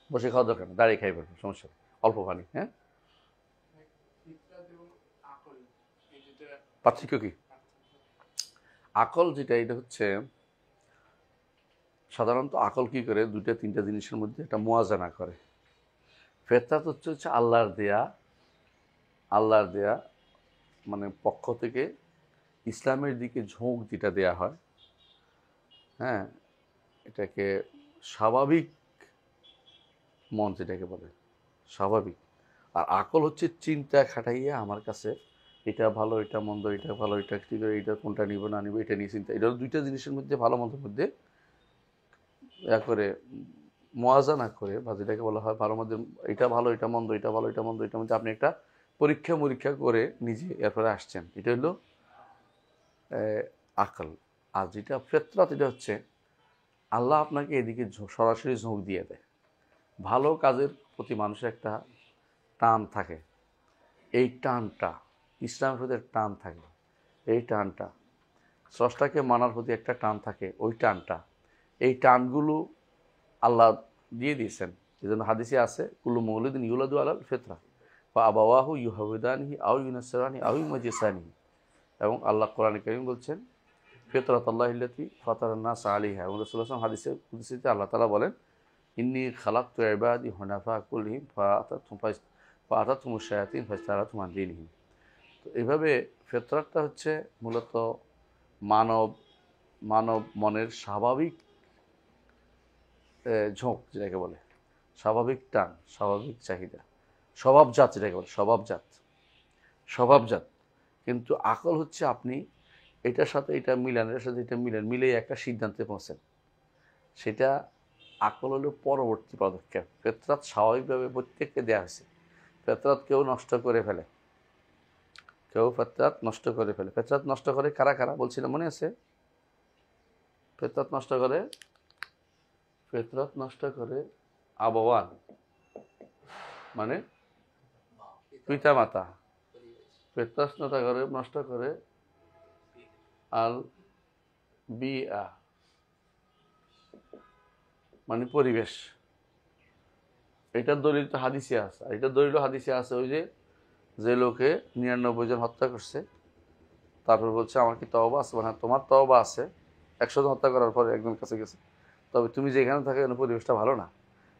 বসে খাওয়া দরকার না, দাঁড়িয়ে খাই পারবেন, সমস্যা নেই, অল্প পানি। হ্যাঁ, পার্থক্য কি? আকল যেটা, এটা হচ্ছে সাধারণত আকল কি করে? দুইটা তিনটা জিনিসের মধ্যে একটা মুয়াজানা করে। ফেতরাত হচ্ছে আল্লাহর দেয়া মানে পক্ষ থেকে ইসলামের দিকে ঝোঁক যেটা দেয়া হয়, হ্যাঁ, এটাকে স্বাভাবিক মন যেটাকে বলে, স্বাভাবিক। আর আকল হচ্ছে চিন্তা খাটাইয়া আমার কাছে এটা ভালো, এটা মন্দ, এটা ভালো, এটা ঠিক, এটা কোনটা নিব না নিব, এটা নিয়ে চিন্তা। এটা দুইটা জিনিসের মধ্যে, ভালো মন্দের মধ্যে করে মোয়াজানা করে, বা যেটাকে বলা হয় ভালো মন্দের, এটা ভালো, এটা মন্দ, এটা ভালো, এটা মন্দ, এটার মধ্যে আপনি একটা পরীক্ষা মরীক্ষা করে নিজে এরপরে আসছেন, এটা হলো আকল। আর যেটা ফিতরাত, এটা হচ্ছে আল্লাহ আপনাকে এদিকে সরাসরি ঝোঁক দিয়ে দেয়। ভালো কাজের প্রতি মানুষের একটা টান থাকে, এই টানটা ইসলামের প্রতি টান থাকে, এই টানটা স্রষ্টাকে মানার প্রতি একটা টান থাকে, ওই টানটা, এই টানগুলো আল্লাহ দিয়ে দিয়েছেন। এই জন্য হাদিসে আছে কুল্লু মৌলুদিন ইউলাদু আলাল ফিতরা বা আবাওয়াহু ইউহাউদানিহি আও ইউনাসসিরানিহি আও ইউমাজ্জিসানিহি। এবং আল্লাহ কোরআনে কারীম বলছেন ফিতরাতাল্লাহিল্লাতী ফাতারান নাস আলাইহা। এবং রাসূলুল্লাহ সাল্লাল্লাহু আলাইহি ওয়াসাল্লাম হাদিসে কুদসিতে আল্লাহ তাআলা বলেন ইন্নী খালাকতু ইবাদি হুনাফা কুল্লিহিম ফাআতাতুহুমুশ শায়াতিন ফাজতালাতুহুম আন দীনিহিম। তো এইভাবে ফিতরাতটা হচ্ছে মূলত মানব মনের স্বাভাবিক ঝোঁক যেটাকে বলে, স্বাভাবিক টান, স্বাভাবিক চাহিদা, স্বভাবজাত যেটাকে বলে, স্বভাবজাত। কিন্তু আকল হচ্ছে আপনি এটার সাথে এটা মিলান, এটার সাথে এটা মিলিয়ে একটা সিদ্ধান্তে পৌঁছেন, সেটা আকল হলো পরবর্তী পদক্ষেপ। ফিতরাত স্বাভাবিকভাবে প্রত্যেককে দেওয়া হয়েছে। ফিতরাত কেউ নষ্ট করে ফেলে, ফিতরাত নষ্ট করে ফেলে। ফিতরাত নষ্ট করে কারা কারা বলছিলাম, মনে আছে? ফিতরাত নষ্ট করে আবওয়ান মানে পিতা মাতা। ফিতরাত নষ্ট করে আল বিআ মানে পরিবেশ। এটার দলিল তো হাদিসে আছে, আর এটার দলিল হাদিসে আছে ওই যে লোকে 99 জন হত্যা করছে, তারপর বলছে আমার কি তওবা আছে? মানে তোমার তওবা আছে, 100 জন হত্যা করার পরে একজন কাছে গেছে, তবে তুমি যেখানে থাকো এখানে পরিবেশটা ভালো না,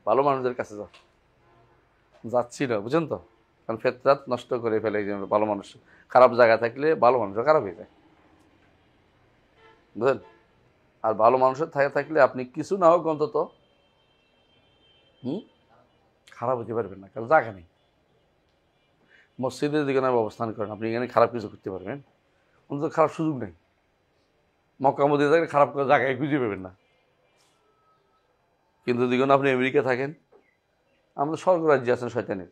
ভালো মানুষদের কাছে যাও। যাচ্ছি না, বুঝেন তো? কারণ ফেতরাত নষ্ট করে ফেলে এই জন্য ভালো মানুষ, খারাপ জায়গা থাকলে ভালো মানুষও খারাপ হয়ে যায়, বুঝলেন? আর ভালো মানুষের থাকলে আপনি কিছু না হোক অন্তত খারাপ হতে পারবেন না, কারণ জায়গা নেই। মসজিদের দিকে অবস্থান করেন, আপনি এখানে খারাপ কিছু করতে পারবেন, অন্তত খারাপ সুযোগ নেই। মক্কা মদিনা থাকলে খারাপ করে জায়গায় খুঁজে পাবেন না। কিন্তু যখন আপনি আমেরিকা থাকেন, আমাদের স্বর্গরাজ্যে আছেন শয়তানের,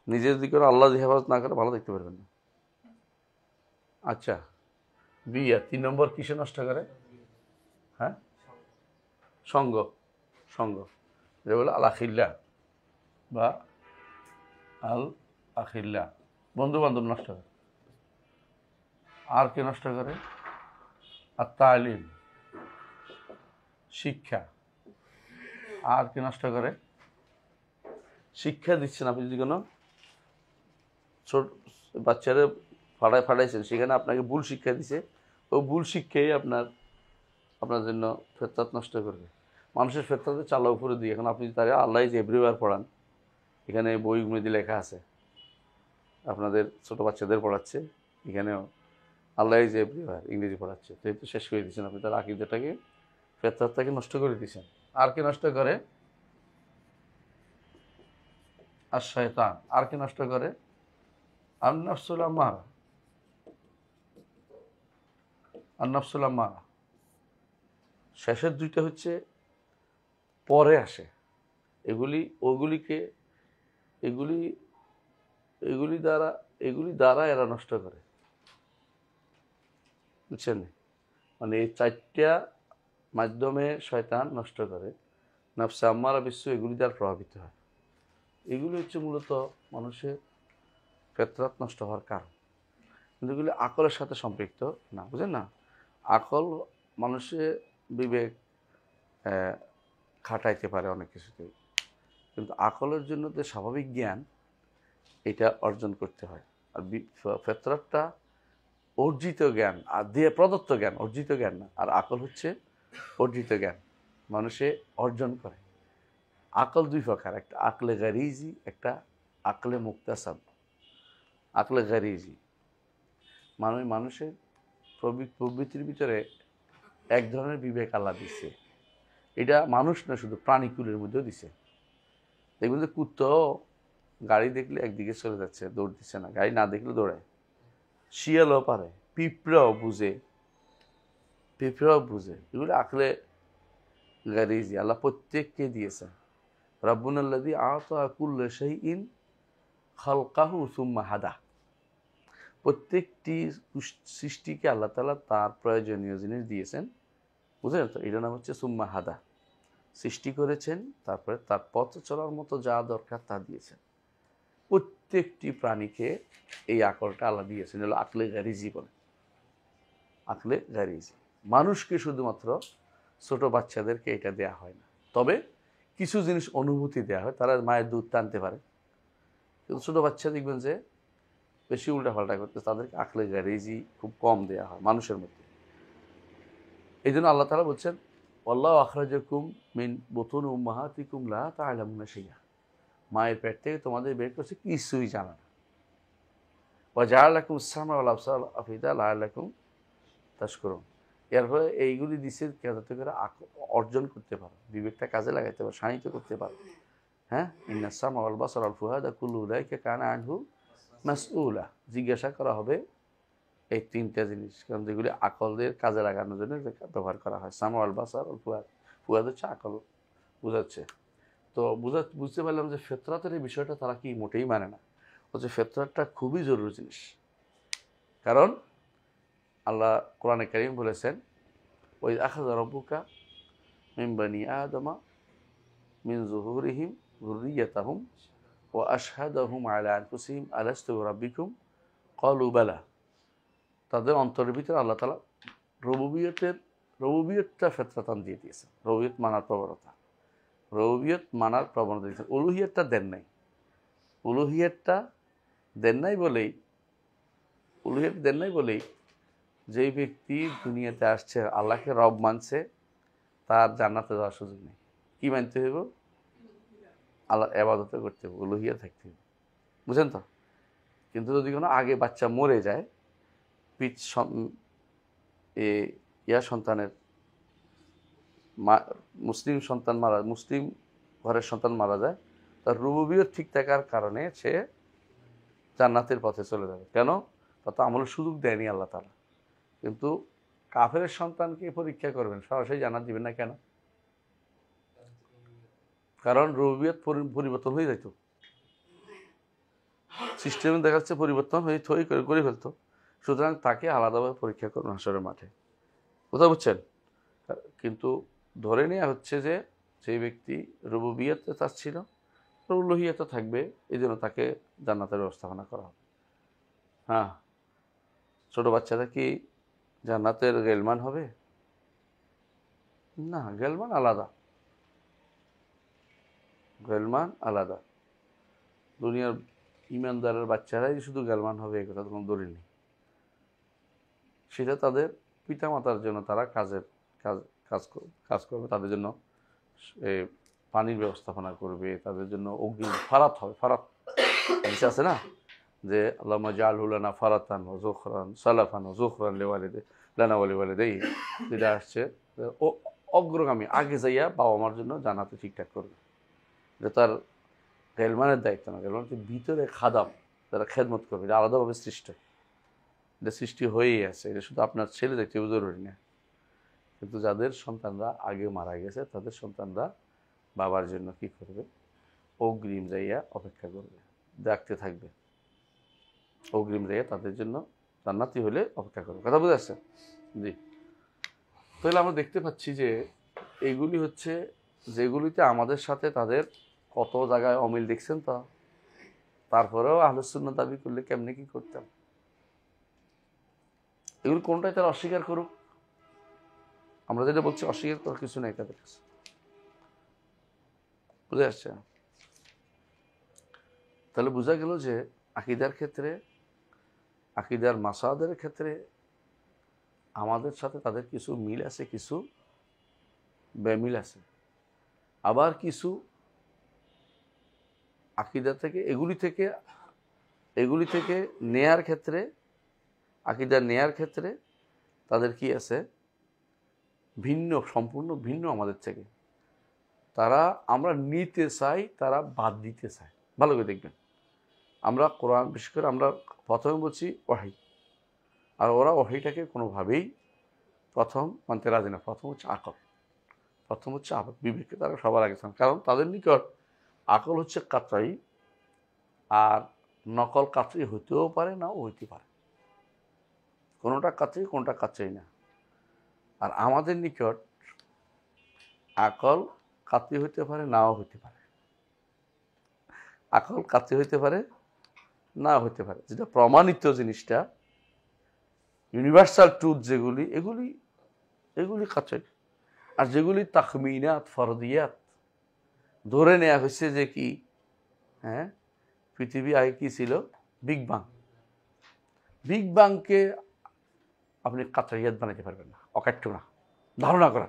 নিজের দিকে আল্লাহ হেফাজত না করে ভালো দেখতে পারবেন না। আচ্ছা, বিয়া 3 নম্বর কিসে নষ্ট করে? হ্যাঁ, সঙ্গ। সঙ্গ যেটা বলে আল আখিল্লা বা আল আখিল্লা, বন্ধু বান্ধব নষ্ট করে। আর কে নষ্ট করে? আর তালিম, শিক্ষা। আর কে নষ্ট করে? শিক্ষা দিচ্ছেন আপনি যদি কোনো ছোট বাচ্চারা ফাটাইছেন, সেখানে আপনাকে ভুল শিক্ষা দিছে, ও ভুল শিক্ষাই আপনার জন্য ফেতরাত নষ্ট করবে। মানুষের ফেতরাতে চালা উপরে দিয়ে, এখন আপনি তারা আল্লাহ যে এভরিওয়ার পড়ান, এখানে বইগুলোতে লেখা আছে, আপনাদের ছোট বাচ্চাদের পড়াচ্ছে, এখানেও আল্লাহ যে এভরিওয়ার ইংরেজি পড়াচ্ছে, তো এই তো শেষ করে দিচ্ছেন আপনি তার আকীদাটাকে, ফেতরাতটাকে নষ্ট করে দিচ্ছেন। আর কে নষ্ট করে? আর শয়তান। আর কে নষ্ট করে? আন-নাফসুল আম্মারা। আন-নাফসুল আম্মারা। শেষের দুইটা হচ্ছে পরে আসে, এগুলি দ্বারা এরা নষ্ট করে, বুঝছেন? মানে এই 4টা মাধ্যমে শয়তান নষ্ট করে, নফসে আম্মারা বিশ্ব এগুলি দ্বারা প্রভাবিত হয়। এগুলি হচ্ছে মূলত মানুষের ফেতরাত নষ্ট হওয়ার কারণ, কিন্তু এগুলি আকলের সাথে সম্পৃক্ত না, বুঝেন না? আকল মানুষের বিবেক খাটাইতে পারে অনেক কিছুতেই, কিন্তু আকলের জন্য যে স্বাভাবিক জ্ঞান, এটা অর্জন করতে হয়। আর ফেতরাতটা অর্জিত জ্ঞান, আর দিয়ে প্রদত্ত জ্ঞান, অর্জিত জ্ঞান না। আর আকল হচ্ছে অর্জিত জ্ঞান, মানুষে অর্জন করে। আকল 2 প্রকার, একটা আকলে গারিজি, একটা আকলে মুক্তাসাব। আকলে গারিজি মানে মানুষের প্রবৃত্তির ভিতরে এক ধরনের বিবেক আল্লাহ দিচ্ছে, এটা মানুষ না, শুধু প্রাণীকুলের মধ্যেও দিছে। দেখবেন যে কুত্তাও গাড়ি দেখলে একদিকে চলে যাচ্ছে, দৌড় দিচ্ছে না, গাড়ি না দেখলে দৌড়ায়। শিয়ালও পারে, পিঁপড়াও বুঝে, এগুলো আকলে গারিজি আল্লাহ প্রত্যেককে দিয়েছেন। রাব্বুনাল্লাযী আ'তা কুল্লা শাইইন খালকাহু সুম্মা হাদা। প্রত্যেকটি সৃষ্টিকে আল্লাহ তাআলা তার প্রয়োজনীয় জিনিস দিয়েছেন, বুঝলেন তো? এটার নাম হচ্ছে সুম্মা হাদা। সৃষ্টি করেছেন, তারপরে তার পথ চলার মতো যা দরকার তা দিয়েছেন। প্রত্যেকটি প্রাণীকে এই আকলটা আল্লাহ দিয়েছেন, হলো আকলে গারিজি বলে। আকলে গারিজি। মানুষকে শুধুমাত্র ছোট বাচ্চাদেরকে এটা দেয়া হয় না, তবে কিছু জিনিস অনুভূতি দেওয়া হয়, তারা মায়ের দুধ টানতে পারে, কিন্তু ছোট বাচ্চা দেখবেন যে বেশি উল্টাপাল্টা করতে, তাদেরকে আকলে গারিজি খুব কম দেওয়া হয় মানুষের মধ্যে। এই জন্য আল্লাহ তাআলা বলছেন, আল্লাহু আখরাজাকুম মিন বুতুনি উম্মাহাতিকুম লা তা'লামুনা শাইআ। মায়ের পেট থেকে তোমাদের বের করছে, কিছুই জানা না। ওয়া জাআলা লাকুমুস সামআ ওয়াল আবসারা ওয়াল আফইদা লাআল্লাকুম তাশকুরুন। এরপরে এইগুলি দিচ্ছে যাতে করে অর্জন করতে পারো, বিবেকটা কাজে লাগাইতে পারো, শানিত করতে পারো। হ্যাঁ, ইন্নাস সামআ ওয়াল বাসারা ওয়াল ফুআদা কুল্লু উলাইকা কানা আনহু মাসউলা। জিজ্ঞাসা করা হবে এই 3টা জিনিস, কারণ যেগুলি আকলদের কাজে লাগানোর জন্য ব্যবহার করা হয়। সামআ ওয়াল বাসার ওয়াল ফুআদ, ফুআদ হচ্ছে আকল বুঝাচ্ছে। তো বুঝতে পারলাম যে ফেতরাতের এই বিষয়টা তারা কি মোটেই মানে না, হচ্ছে ফেতরাতটা খুবই জরুরি জিনিস। কারণ আল্লাহ কোরআনে কারীম বলেছেন, ওই আখাযা রাব্বুকা মিন বানি আদমা মিন যুহুরিহিম যুররিয়াতাহুম ওয়া আশহাদাহুম আলা আনফুসিহিম আলাস্তু বিরাব্বিকুম ক্বালু বালা। তাদের অন্তরের ভিতরে আল্লাহ তাআলা রুবুবিয়তের রুবুবিয়তটা ফিতরাতান দিয়ে দিয়েছেন, রুবুবিয়ত মানার প্রবণতা, রুবুবিয়ত মানার প্রবণতা দিয়েছেন। উলুহিয়তটা দেন নাই। উলুহিয়তটা দেন নাই বলেই, উলুহিয়ত দেন নাই বলেই যেই ব্যক্তি দুনিয়াতে আসছে আল্লাহকে রব মানছে, তার জান্নাতে যাওয়ার সুযোগ নেই। কি মানতে হইব? আল্লাহ ইবাদত করতে হবে, উলুহিয়ত থাকতে হবে। বুঝেন তো? কিন্তু যদি কোনো আগে বাচ্চা মরে যায়, সন্তানের মুসলিম সন্তান মুসলিম ঘরের সন্তান মারা যায়, তার রুবুবিয়ত ঠিক থাকার কারণে সে জান্নাতের পথে চলে যাবে। কেন? তত আমলের সুযোগ দেয়নি আল্লাহ তাআলা। কিন্তু কাফেরের সন্তানকে পরীক্ষা করবেন, সরাসরি জান্নাত দিবেন না। কেন? কারণ রুবুবিয়ত পরিবর্তন হয়ে যেত, সিস্টেমে দেখা যাচ্ছে পরিবর্তন হয়ে করে ফেলতো। সুতরাং তাকে আলাদাভাবে পরীক্ষা করবেন হাসরের মাঠে। কোথাও বুঝছেন? কিন্তু ধরে নেওয়া হচ্ছে যে সেই ব্যক্তি রুবুবিয়তে তার ছিল, উলুহিয়তে থাকবে, এই জন্য তাকে জান্নাতের ব্যবস্থাপনা করা হবে। হ্যাঁ, ছোট বাচ্চাটা কি জান্নাতের গেলমান হবে? না, গেলমান আলাদা, গেলমান আলাদা। দুনিয়ার ইমানদারের বাচ্চারাই শুধু গেলমান হবে এই কথা কোনো দলিল নেই। সেটা তাদের পিতামাতার জন্য তারা কাজ করবে, তাদের জন্য পানির ব্যবস্থাপনা করবে, তাদের জন্য অগ্নি ফারাত হবে। ফারাত আছে না, যে আল্লাহুম্মা জাআলহু লানা ফারাতান ওয়া যুখরান সালাফান ওয়া যুখরান লানা ওয়া লিওয়ালিদাইহি, যেটা আসছে ও অগ্রগামী, আগে যাইয়া বাবা মার জন্য জান্নাতে ঠিকঠাক করবে। যে তার গেলমানের দায়িত্ব না, গেলমান হচ্ছে ভিতরে খাদাম, যারা খেদমত করবে, এটা আলাদাভাবে সৃষ্টি, এটা সৃষ্টি হয়েই আছে। এটা শুধু আপনার ছেলে দেখতে জরুরি না। কিন্তু যাদের সন্তানরা আগে মারা গেছে, তাদের সন্তানরা বাবার জন্য কি করবে? অগ্রিম যাইয়া অপেক্ষা করবে, দেখতে থাকবে, অগ্রিম যাইয়া তাদের জন্য জান্নাতি হলে অপেক্ষা করবে। কথা বুঝে আসছে? জি। তাহলে আমরা দেখতে পাচ্ছি যে এইগুলি হচ্ছে যেগুলিতে আমাদের সাথে তাদের কত জায়গায় অমিল দেখছেন তো, তারপরেও আহলুস সুন্নাহ দাবি করলে কেমনে কি করতাম? এগুলো কোনটাই তারা অস্বীকার করুক, আমরা যেটা বলছি অস্বীকার করার কিছু নেই তাদের কাছে। বুঝে আসছে? তাহলে বোঝা গেল যে আকীদার ক্ষেত্রে, আকীদার মাসাদের ক্ষেত্রে আমাদের সাথে তাদের কিছু মিল আছে, কিছু বেমিল আছে। আবার কিছু আকীদা থেকে এগুলি থেকে নেয়ার ক্ষেত্রে, আকীদা নেয়ার ক্ষেত্রে তাদের কি আছে? ভিন্ন, সম্পূর্ণ ভিন্ন আমাদের থেকে। তারা আমরা নিতে চাই, তারা বাদ দিতে চায়। ভালো করে দেখবেন, আমরা কোরআন, বিশেষ করে আমরা প্রথমে বলছি ওয়াহী, আর ওরা ওয়াহীটাকে কোনোভাবেই প্রথম মানতে রাজি না। প্রথম হচ্ছে আকল, প্রথম হচ্ছে বিবেককে তারা সবার আগে চান। কারণ তাদের নিকট আকল হচ্ছে কাতরাই, আর নকল কাতরাই হইতেও পারে, নাও হইতে পারে, কোনোটা কাতরাই কোনোটা কাতরাই না। আর আমাদের নিকট আকল কাতরাই হইতে পারে, নাও হইতে পারে। আকল কাতরাই হইতে পারে, না হইতে পারে। যেটা প্রমাণিত জিনিসটা, ইউনিভার্সাল ট্রুথ যেগুলি, এগুলি কাতরাই। আর যেগুলি তাখমিনাত, ফরদিয়াত, ধরে নেওয়া হয়েছে যে কি, হ্যাঁ, পৃথিবী আগে কি ছিল? বিগ বাং। বিগ বাংকে আপনি কাতরাইয়াত বানাইতে পারবেন না, অকাট্য না, ধারণা করা।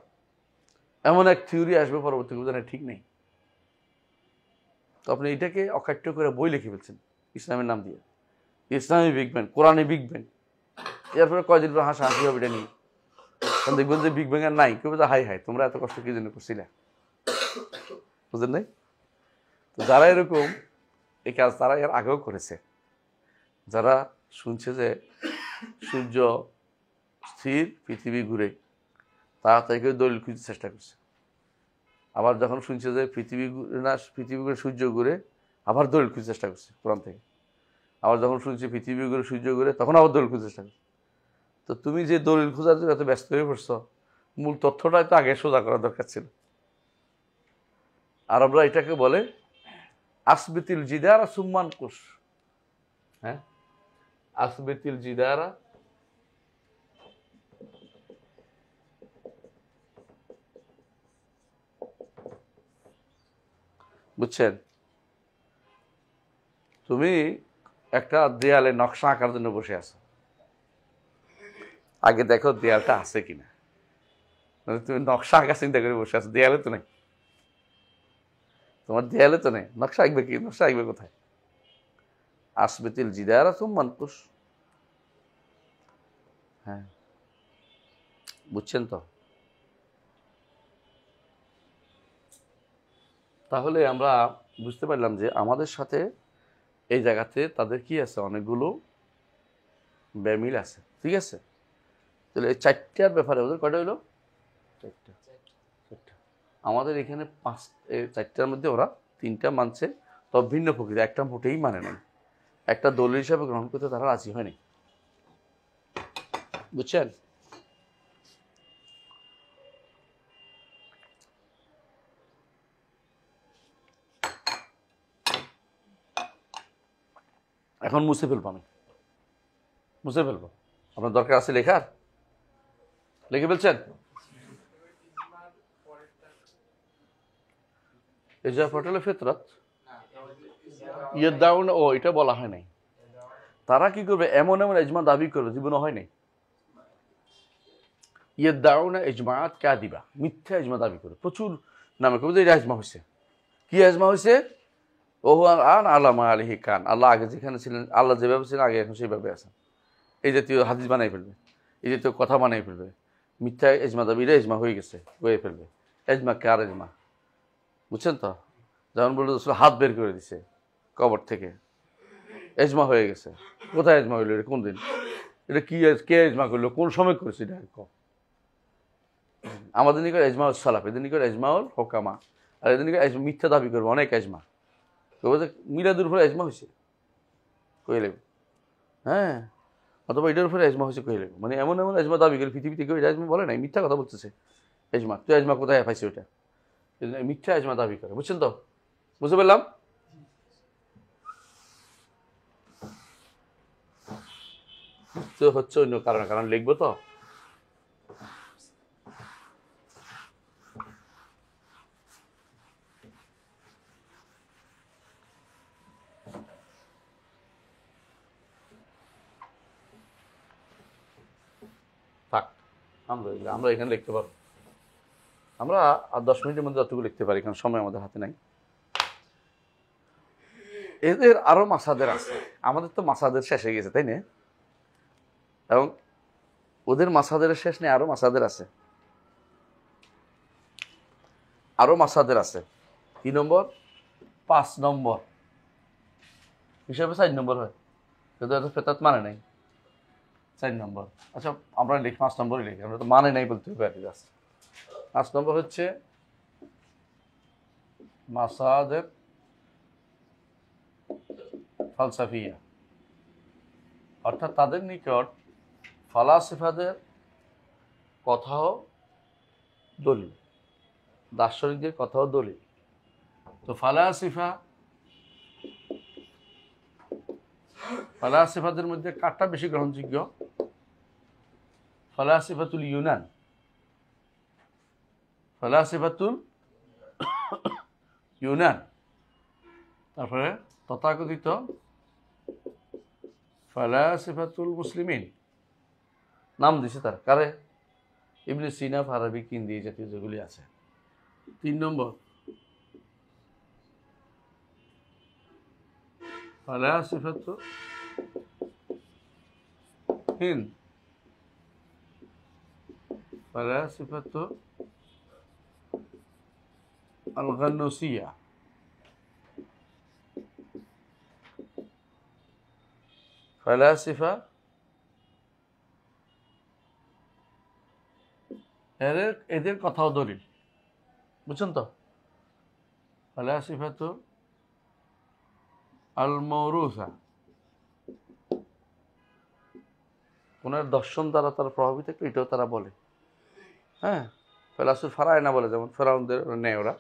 এমন এক থিওরি আসবে পরবর্তী উদাহরণে ঠিক নেই, তো আপনি এটাকে অকাট্য করে বই লিখে ফেলছেন ইসলামের নাম দিয়ে, ইসলামী বিগ ব্যাং, কোরআনে বিগ ব্যাং। এরপরে কয়দিন পর হাসি হবে এটা নিয়ে, কারণ দেখবেন যে বিগ ব্যাং আর নাই, কেউ বলছে হাই হাই তোমরা এত কষ্ট কি জন্য করছিলে, বুঝলেন নাই? তো যারা এরকম এই কাজ তারা এর আগেও করেছে। যারা শুনছে যে সূর্য স্থির, পৃথিবী ঘুরে, তারা তাকে দলিল খুঁজতে চেষ্টা করছে। আবার যখন শুনছে যে পৃথিবী ঘুরে সূর্য ঘুরে, আবার দলিল খুঁজতে চেষ্টা করছে কোরআন থেকে। আবার যখন শুনছে পৃথিবী ঘুরে সূর্য ঘুরে, তখন আবার দলিল খুঁজতে চেষ্টা করছে। তো তুমি যে দলিল খোঁজার জন্য এত ব্যস্ত হয়ে পড়ছো, মূল তথ্যটাই তো আগে সোজা করা দরকার ছিল। আরবরা এটাকে বলে আসবিতিল জিদারা সুম্মান কুশ। হ্যাঁ, আসবিতিল জিদারা বুঝছেন? তুমি একটা দেয়ালে নকশা আঁকার জন্য বসে আছো, আগে দেখো দেয়ালটা আছে কিনা। তুমি নকশা আঁকা চিন্তা করে বসে আছো, দেয়ালে তো নেই, তোমার দেয়ালে তো নেই, নকশা আঁকবে কি? নকশা আঁকবে কোথায়? আসবেতিল জিদারা তুম মানকুশ। হ্যাঁ, বুঝছেন তো? তাহলে আমরা বুঝতে পারলাম যে আমাদের সাথে এই জায়গাতে তাদের কি আছে, অনেকগুলো বেমিল আছে। ঠিক আছে, তাহলে এই চারটার ব্যাপারে ওদের কয়টা হইলো? চারটা। চারটা। আমাদের এখানে চারটার মধ্যে ওরা তিনটা মানছে, তবে ভিন্ন প্রকৃতি, একটা মোটেই মানে নাই, একটা দলিল হিসাবে গ্রহণ করতে তারা রাজি হয়নি। বুঝছেন? এখন মুছে ফেলবো, আমি মুছে ফেলবো। আপনার দরকার আছে লেখার? লিখে ফেলছেন? ইজা পটেল ফিতরত দাউন, ও এটা বলা হয় নাই। তারা কি করবে, এমন এমন ইজমা দাবি করবে জীবনে হয় নাই। দাউনা ইজমাত কা দিবা, মিথ্যা ইজমা দাবি করে প্রচুর নামে করবে যে এটা ইজমা হয়েছে। কি ইজমা হয়েছে? ওহু আন আল্লামা আলিহি কান, আল্লাহ আগে যেখানে ছিলেন, আল্লাহ যেভাবে ছিলেন আগে এখন সেইভাবে আছেন। এই জাতীয় হাদিস বানাই ফেলবে, এই জাতীয় কথা বানাই ফেলবে, মিথ্যা ইজমা দাবি, এটা ইজমা হয়ে গেছে, হয়ে ফেলবে। এজমা কার এজমা? বুঝছেন তো? যেমন বলল হাত বের করে দিছে কবর থেকে, এজমা হয়ে গেছে। কোথায় এজমা হইলো? এটা কোন দিন? এটা কি, কে এজমা করলো, কোন সময় করেছে? এটা আমাদের নিকট এজমাউল সালাফ, এদের নিকট এজমাউল হোকামা, আর এদের নিকট মিথ্যা দাবি করবে অনেক এজমা। মিলাদুর উপরে এজমা হয়েছে কই লেব, হ্যাঁ, অথবা এটার উপরে এজমা হয়েছে কই লেব, মানে এমন এমন এজমা দাবি করে পৃথিবীতে কেউ এটা এজমা বলে নাই, মিথ্যা কথা বলতেছে। এজমা তো এজমা কোথায় পাইছে? ওইটা মিথ্যা এজমা দাবি করে। বুঝছেন তো? বুঝতে পারলাম? তো হচ্ছে অন্য কারণ, কারণ লিখবো তো। থাক, আলহামদুলিল্লাহ আমরা এখানে লিখতে পারবো। আমরা আর 10 মিনিটের মধ্যে যতটুকু লিখতে পারি, কারণ সময় আমাদের হাতে নাই। এদের আরো মাসাদের আছে, আমাদের তো মাসাদের শেষ হয়ে গেছে, তাই না? এবং ওদের মাসাদের শেষ নেই, আরো মাসাদের আছে, আরো মাসাদের আছে। কি নম্বর? 5 নম্বর হিসাবে 4 নম্বর হয়, কিন্তু এত ফেতাত মানে নাই, 4 নম্বর। আচ্ছা আমরা লিখি 5 নম্বরই লিখি, আমরা তো মানে নাই বলতে হবে আর কি। 5 নম্বর হচ্ছে মাসাদের ফালসাফিয়া, অর্থাৎ তাদের নিকট ফালাসিফাদের কথাও দলিল, দার্শনিকদের কথাও দলিল। তো ফালাসিফাদের মধ্যে কারটা বেশি গ্রহণযোগ্য? ফালাসিফাতুল ইউনান, ফালাসিফাতুল ইউনান, তারপরে তথাকথিত ফালাসিফাতুল মুসলিমিন, নাম দিছে তার কারে? ইবনে সিনা, ফারাবি, কিন্দি, এই জাতীয় যেগুলি আছে। 3 নম্বর ফালাসিফাতু হিন্দ, ফালাসিফাতু আল গান্নুসিয়া, ফালাসিফা এদের কথাও দলিল। বুঝছেন তো? ফালাসিফাতু আল মৌরুসা, কোন দর্শন দ্বারা তারা প্রভাবিত, এটাও তারা বলে। হ্যাঁ, ফেলাসুল ফারায়না বলে, যেমন ফেরাউনদের নেয় ওরা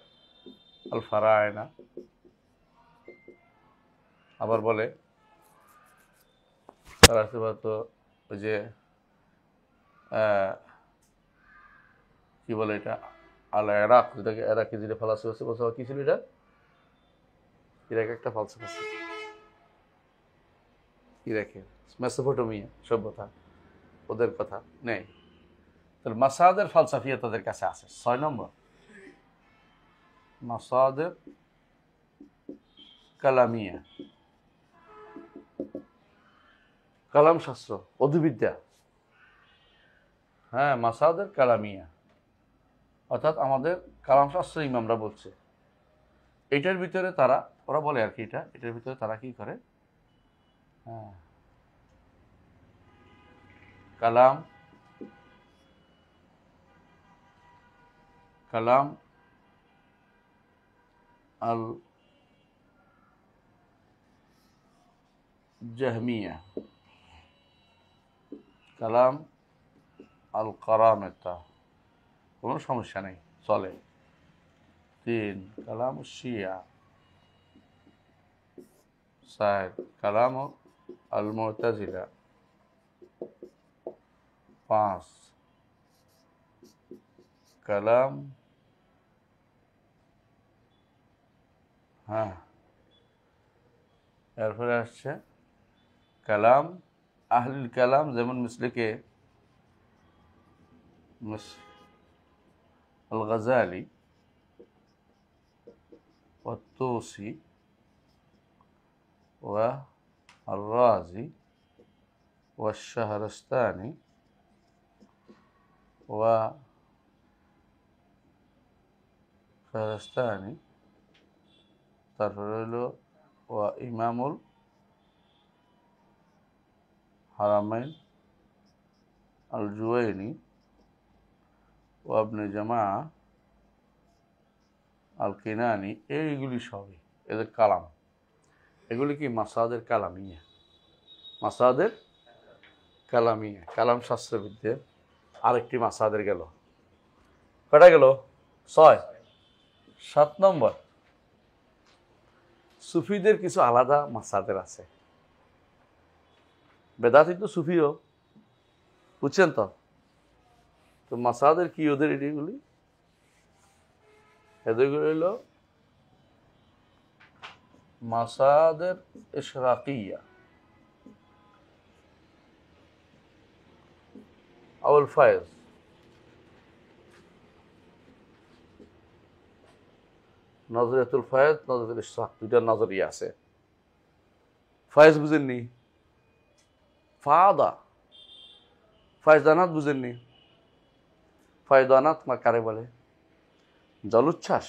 আল ফারায়না। আবার বলে ফালাসিফাতু ওই যে কি বলে এটা, আল এরাক, যেটাকে এরাকি, যেটা ফালাসিফা কি ছিল এটা? ইরাকে একটা ফালসাফা আছে, ইরাকে মেসোপটেমিয়া সভ্যতা, ওদের কথা নেই। তাহলে মাসাদের ফালসাফিয়া তাদের কাছে আছে। 6 নম্বর মাসাদের কালামিয়া, কালাম শাস্ত্র, অধিবিদ্যা। হ্যাঁ, মাসাদের কালামিয়া অর্থাৎ আমাদের কালাম শাস্ত্র ইমামরা বলছে, এটার ভিতরে তারা, ওরা বলে আর কি, এটার ভিতরে তারা কি করে, হ্যাঁ, কালাম কালাম আল জাহমিয়া, কালাম আল কারামেতা, কোনো সমস্যা নেই, চলে। 3 কালাম শিয়া, 4 কালাম আল মুতাজিলা, 5 কালাম, হ্যাঁ, এরপরে আসছে কালাম আহলুল কালাম, যেমন মিসলিকে আল গাজালি والطوسي والرازي والشهرستاني তারপরে হলো ইমামুল হারামাইন আল জুওয়াইনি ও ইবনে জামা আল কিনানি, এইগুলি সবই এদের কালাম। এগুলি কি মাসাদের কালামিয়া, মাসাদের কালামিয়া, কালাম শাস্ত্রবিদ্যের আরেকটি মাসাদের গেল। কটা গেল? 6। 7 নম্বর সুফিদের কিছু আলাদা মাসাদের আছে। বেদাতি তো সুফিও, বুঝছেন তো? তো মাসাদের কি ওদের এগুলি? এদেরগুলো হলো মাসাদের ইশরাকিয়া, আউল ফায়েজ, নজরিয়াতুল ফায়েজ, নজরিয়াতুল ইশরাক, দুইটা নজরিয়া আছে। ফায়েজ বুঝেননি? ফাদা, ফায়দানাত বুঝেননি? ফায়দানাত কারে বলে? জলোচ্ছ্বাস।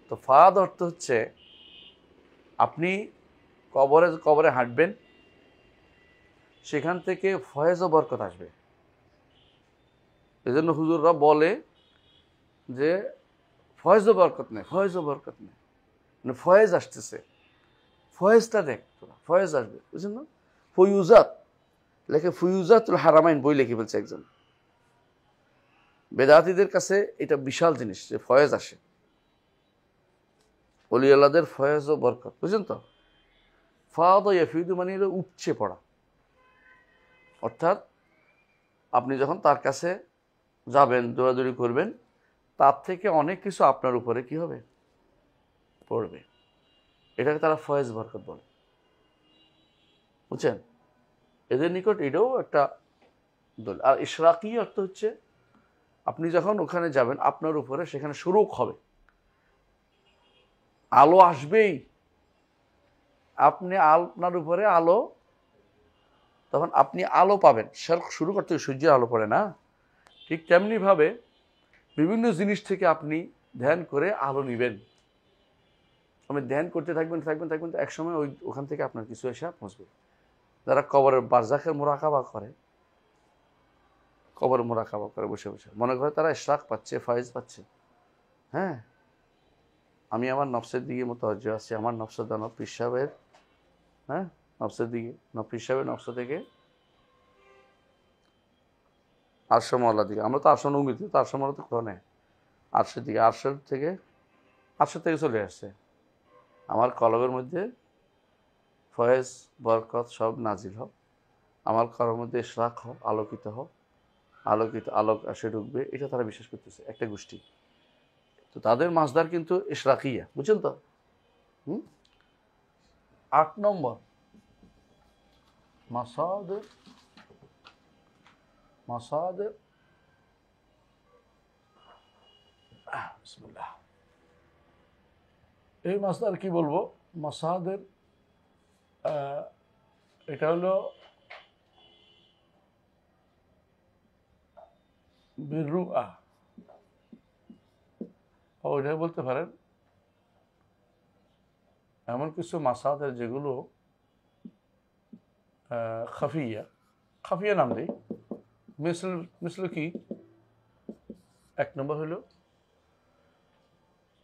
তো ফাদ অর্থ হচ্ছে আপনি কবরে কবরে হাঁটবেন, সেখান থেকে ফয়েজ ও বরকত আসবে। এই জন্য হুজুররা বলে যে ফয়েজ ও বরকত নেই, ফয়েজ ও বরকত নেই, মানে ফয়েজ আসতেছে, ফয়েজটা দেখ তোরা, ফয়েজ আসবে, বুঝছেন না? ফয়ুজাত লেখে, ফয়ুজাতুল হারামাইন বই লিখে বলছে একজন। বেদাতীদের কাছে এটা বিশাল জিনিস যে ফয়েজ আসে, ওলি আল্লাহদের ফয়েজ ও বরকত, বুঝছেন তো? ফাদ ও ইয়াফিদু মানে হলো উপচে পড়া, অর্থাৎ আপনি যখন তার কাছে যাবেন, দৌড়াদৌড়ি করবেন, তার থেকে অনেক কিছু আপনার উপরে কি হবে? পড়বে। এটাকে তারা ফয়েজ বরকত বলে, বুঝছেন? এদের নিকট এটাও একটা দল। আর ইশরাকি অর্থ হচ্ছে আপনি যখন ওখানে যাবেন, আপনার উপরে সেখানে শুরুক হবে, আলো আসবেই, আপনি আপনার উপরে আলো, তখন আপনি আলো পাবেন। শুরু করতে সূর্যের আলো পড়ে না, ঠিক তেমনি ভাবে বিভিন্ন জিনিস থেকে আপনি ধ্যান করে আলো নিবেন। আপনি ধ্যান করতে থাকবেন থাকবেন থাকবেন, এক সময় ওখান থেকে আপনার কিছু এসে পৌঁছবে। যারা কবরের বারজাখের মোরাকাবা করে, কবর মোরাকাবা করে বসে বসে, মনে করে তারা ইশরাক পাচ্ছে, ফয়েজ পাচ্ছে। হ্যাঁ, আমি আমার নফসের দিকে মুতাওয়াজ্জিহ আছি, আমার নফসের দানব পীর সাহেবের, হ্যাঁ, নফসের দিকে, পীর সাহেবের নফস থেকে আরশ মওলার দিকে। আমরা তো আরশ নৌমিত, তো আরশ মওলা তো কোথাও নেই, আরশের দিকে, আরশের থেকে চলে আসছে। আমার কলবের মধ্যে ফয়েজ বরকত সব নাজিল হোক, আমার কলবের মধ্যে ইশরাক হোক, আলোকিত হোক, আলোকিত আলোক আসে ঢুকবে, এটা তারা বিশ্বাস করতেছে, একটা গোষ্ঠী। তো তাদের মাসদার কিন্তু ইশরাকিয়া, বুঝছেন তো? 8 নম্বর মাসাদির বিসমিল্লাহ। এই মাসদার কি বলবো, মাসাদের এটা হলো বিরুআ, ওইটাই বলতে পারেন। এমন কিছু মাসাদের যেগুলো খাফিয়া নাম দেই। মিসল কি, 1 নম্বর হলো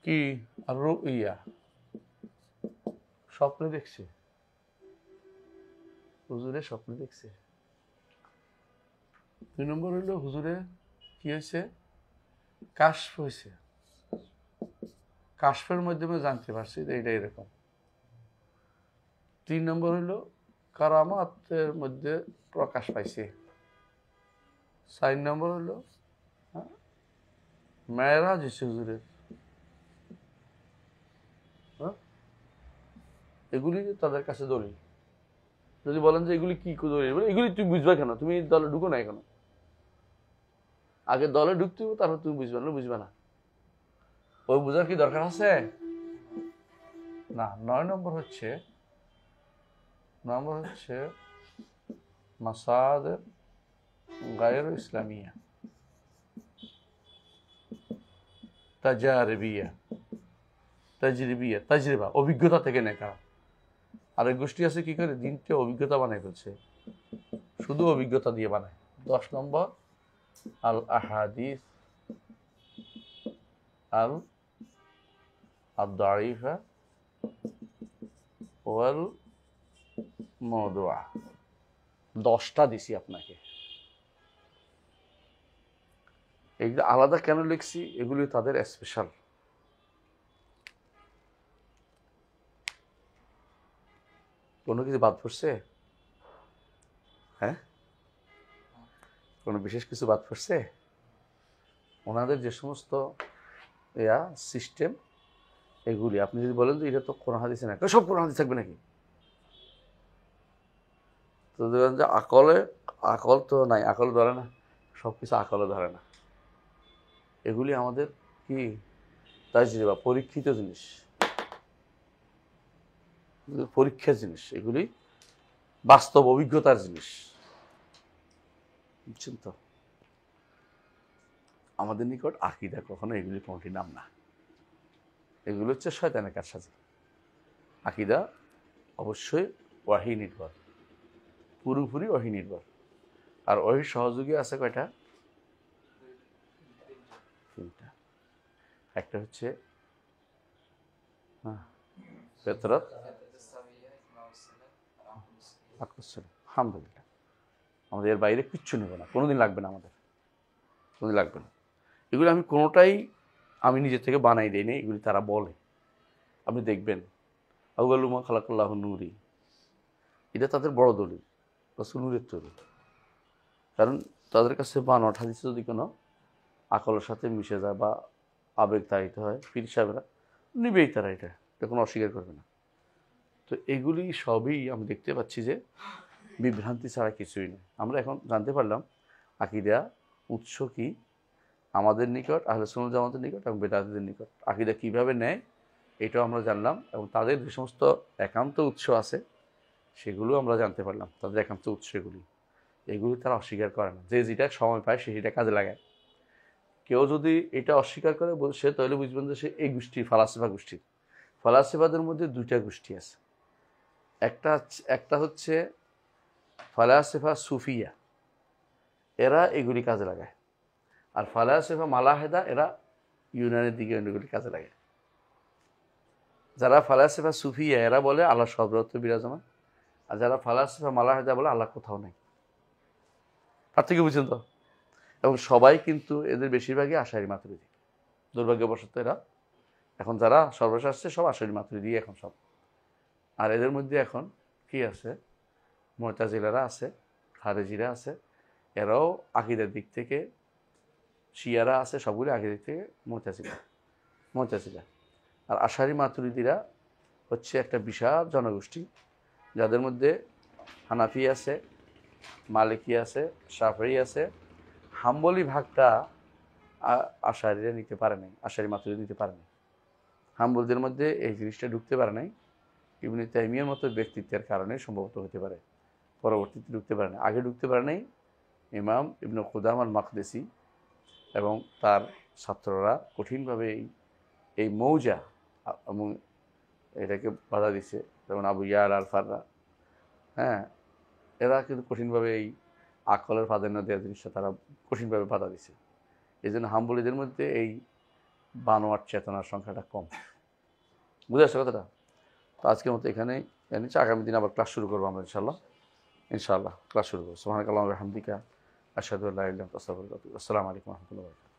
কি আর রুইয়া, স্বপ্নে দেখছে, হুজুরে স্বপ্নে দেখছে। 2 নম্বর হলো হুজুরে কি হয়েছে, কাশফ হয়েছে, কাশফের মাধ্যমে জানতে পারছি যে এটা এরকম। 3 নম্বর হলো কারামাতের মধ্যে প্রকাশ পাইছে। 4 নম্বর হলো মেয়েরাজ হয়েছে হুজুরের। এগুলি তাদের কাছে দলিল। যদি বলেন যে এগুলি কি দলিল, এগুলি তুমি বুঝবা কেন, তুমি দলে ঢুকো না এখনো, আগে দলে ঢুকতে হবে, তারপর তুমি বুঝবা না। ওই বুঝার কি দরকার আছে না। 9 নম্বর হচ্ছে মাসাদের গায়র ইসলামিয়া, তাজরিবা, অভিজ্ঞতা থেকে নেয়। আরেক গোষ্ঠী আছে কি করে, দিনটা অভিজ্ঞতা বানায় ফেলছে, শুধু অভিজ্ঞতা দিয়ে বানায়। 10 নম্বর আল আহাদিস আল আদ-দাঈফা ওয়াল মাওদুআ। 10টা দিছি আপনাকে। এইগুলো আলাদা কেন লিখছি, এগুলি তাদের স্পেশাল। কোনো কিছু বাদ পড়ছে? হ্যাঁ, কোনো বিশেষ কিছু বাদ পড়ছে? ওনাদের যে সমস্ত সিস্টেম, এগুলি আপনি যদি বলেন যে এটা তো কোরআন হাদিসে না, সব কোরআন হাদিস থাকবে নাকি? তো দেখবেন যে আকল তো নাই, আকল ধরে না, সব কিছু আকলে ধরে না। এগুলি আমাদের কি তাজরিবা, পরীক্ষিত জিনিস, পরীক্ষার জিনিস, এগুলি বাস্তব অভিজ্ঞতার জিনিস, বুঝছেন তো? আমাদের নিকট আকীদা কখনো এগুলি কোনটি নাম না, এগুলো হচ্ছে শয়তানের কারসাজি। আকীদা অবশ্যই ওয়াহী নির্ভর, পুরোপুরি ওয়াহী নির্ভর। আর ওয়াহীর সহযোগী আছে কয়টা? 3টা। একটা হচ্ছে ফিতরত, আলহামদুলিল্লাহ। আমাদের এর বাইরে কিচ্ছু নেব না, কোনোদিন লাগবে না, আমাদের কোনোদিন লাগবে না। এগুলি আমি কোনোটাই আমি নিজের থেকে বানাই দিইনি, এগুলি তারা বলে। আপনি দেখবেন আউয়ালুমা খালাকাল্লাহু নূরি, এটা তাদের বড় দলিল, রাসূল নূরের তৈরি। কারণ তাদের কাছে বানোয়াট হাদিস যদি কোনো আকলের সাথে মিশে যায় বা আবেগ তাড়িত হয়, পীর সাহেবরা নিবেই, তারা এটা কোনো অস্বীকার করবে না। তো এগুলি সবই আমি দেখতে পাচ্ছি যে বিভ্রান্তি ছাড়া কিছুই নেই। আমরা এখন জানতে পারলাম আকীদা উৎস কি আমাদের নিকট, আহলে সুন্নাত জামাতের নিকট এবং বেদাতীদের নিকট। আকীদা কীভাবে নেয় এটাও আমরা জানলাম, এবং তাদের যে সমস্ত একান্ত উৎস আছে সেগুলো আমরা জানতে পারলাম, তাদের একান্ত উৎস এগুলি তারা অস্বীকার করে না। যে যেটা সময় পায় সেটা কাজে লাগায়। কেউ যদি এটা অস্বীকার করে সে তাহলে বুঝবেন যে সে এই গোষ্ঠীর, ফালাসিফা গোষ্ঠীর। ফালাসিফাদের মধ্যে 2টা গোষ্ঠী আছে। একটা হচ্ছে ফালাসিফা সুফিয়া, এরা এগুলি কাজে লাগায়। আর ফালাসিফা মালাহেদা, এরা ইউনানের দিকে এগুলি কাজে লাগায়। যারা ফালাসিফা সুফিয়া এরা বলে আল্লাহ সর্বত্র বিরাজমান, আর যারা ফালাসিফা মালাহেদা বলে আল্লাহ কোথাও নেই। তার থেকে বুঝছেন তো? এবং সবাই কিন্তু এদের বেশিরভাগই আশারি মাতুরিদি। দুর্ভাগ্যবশত এরা এখন যারা সর্বশেষ আসছে সব আশারি মাতুরিদি এখন সব। আর এদের মধ্যে এখন কি আছে, মুতাজিলারা আছে, খারেজিরা আছে, এরাও আকীদার দিক থেকে, শিয়ারা আছে, সবগুলি আকীদার দিক থেকে মুতাজিলা। আর আশারি মাতুরিদিরা হচ্ছে একটা বিশাল জনগোষ্ঠী, যাদের মধ্যে হানাফি আছে, মালিকি আছে, শাফেঈ আছে। হাম্বলি ভাগটা আশারিরা নিতে পারে নাই, আশারি মাতুরিরা নিতে পারে নাই। হাম্বলদের মধ্যে এই জিনিসটা ঢুকতে পারে নাই। ইবনে তাইমিয়ার মতো ব্যক্তিত্বের কারণে সম্ভবত হতে পারে, পরবর্তীতে ঢুকতে পারে না। আগে ঢুকতে পারে নাই ইমাম ইবনে কুদাম আল মাকদেসি এবং তার ছাত্ররা কঠিনভাবে এই মৌজা এবং এটাকে বাধা দিছে। যেমন আবু ইয়াল আল ফাররা, হ্যাঁ, এরা কিন্তু কঠিনভাবে এই আকলের প্রাধান্য দেওয়ার জিনিসটা তারা কঠিনভাবে বাধা দিছে। এই জন্য হাম্বলিদের মধ্যে এই বানোয়ার চেতনার সংখ্যাটা কম। বুঝে আসছে কথাটা? তো আজকের মতো এখানেই জানিছি, আগামী দিন আবার ক্লাস শুরু করবো আমরা ইনশাআল্লাহ ক্লাস শুরু করবো। সুবহানাকাল্লাহুম্মা ওয়া বিহামদিকা আশহাদু আল্লা ইলাহা ইল্লা আনতা আস্তাগফিরুকা ওয়া আতুবু ইলাইক। আসসালামু আলাইকুম ওয়া রাহমাতুল্লাহি ওয়া বারাকাতুহু।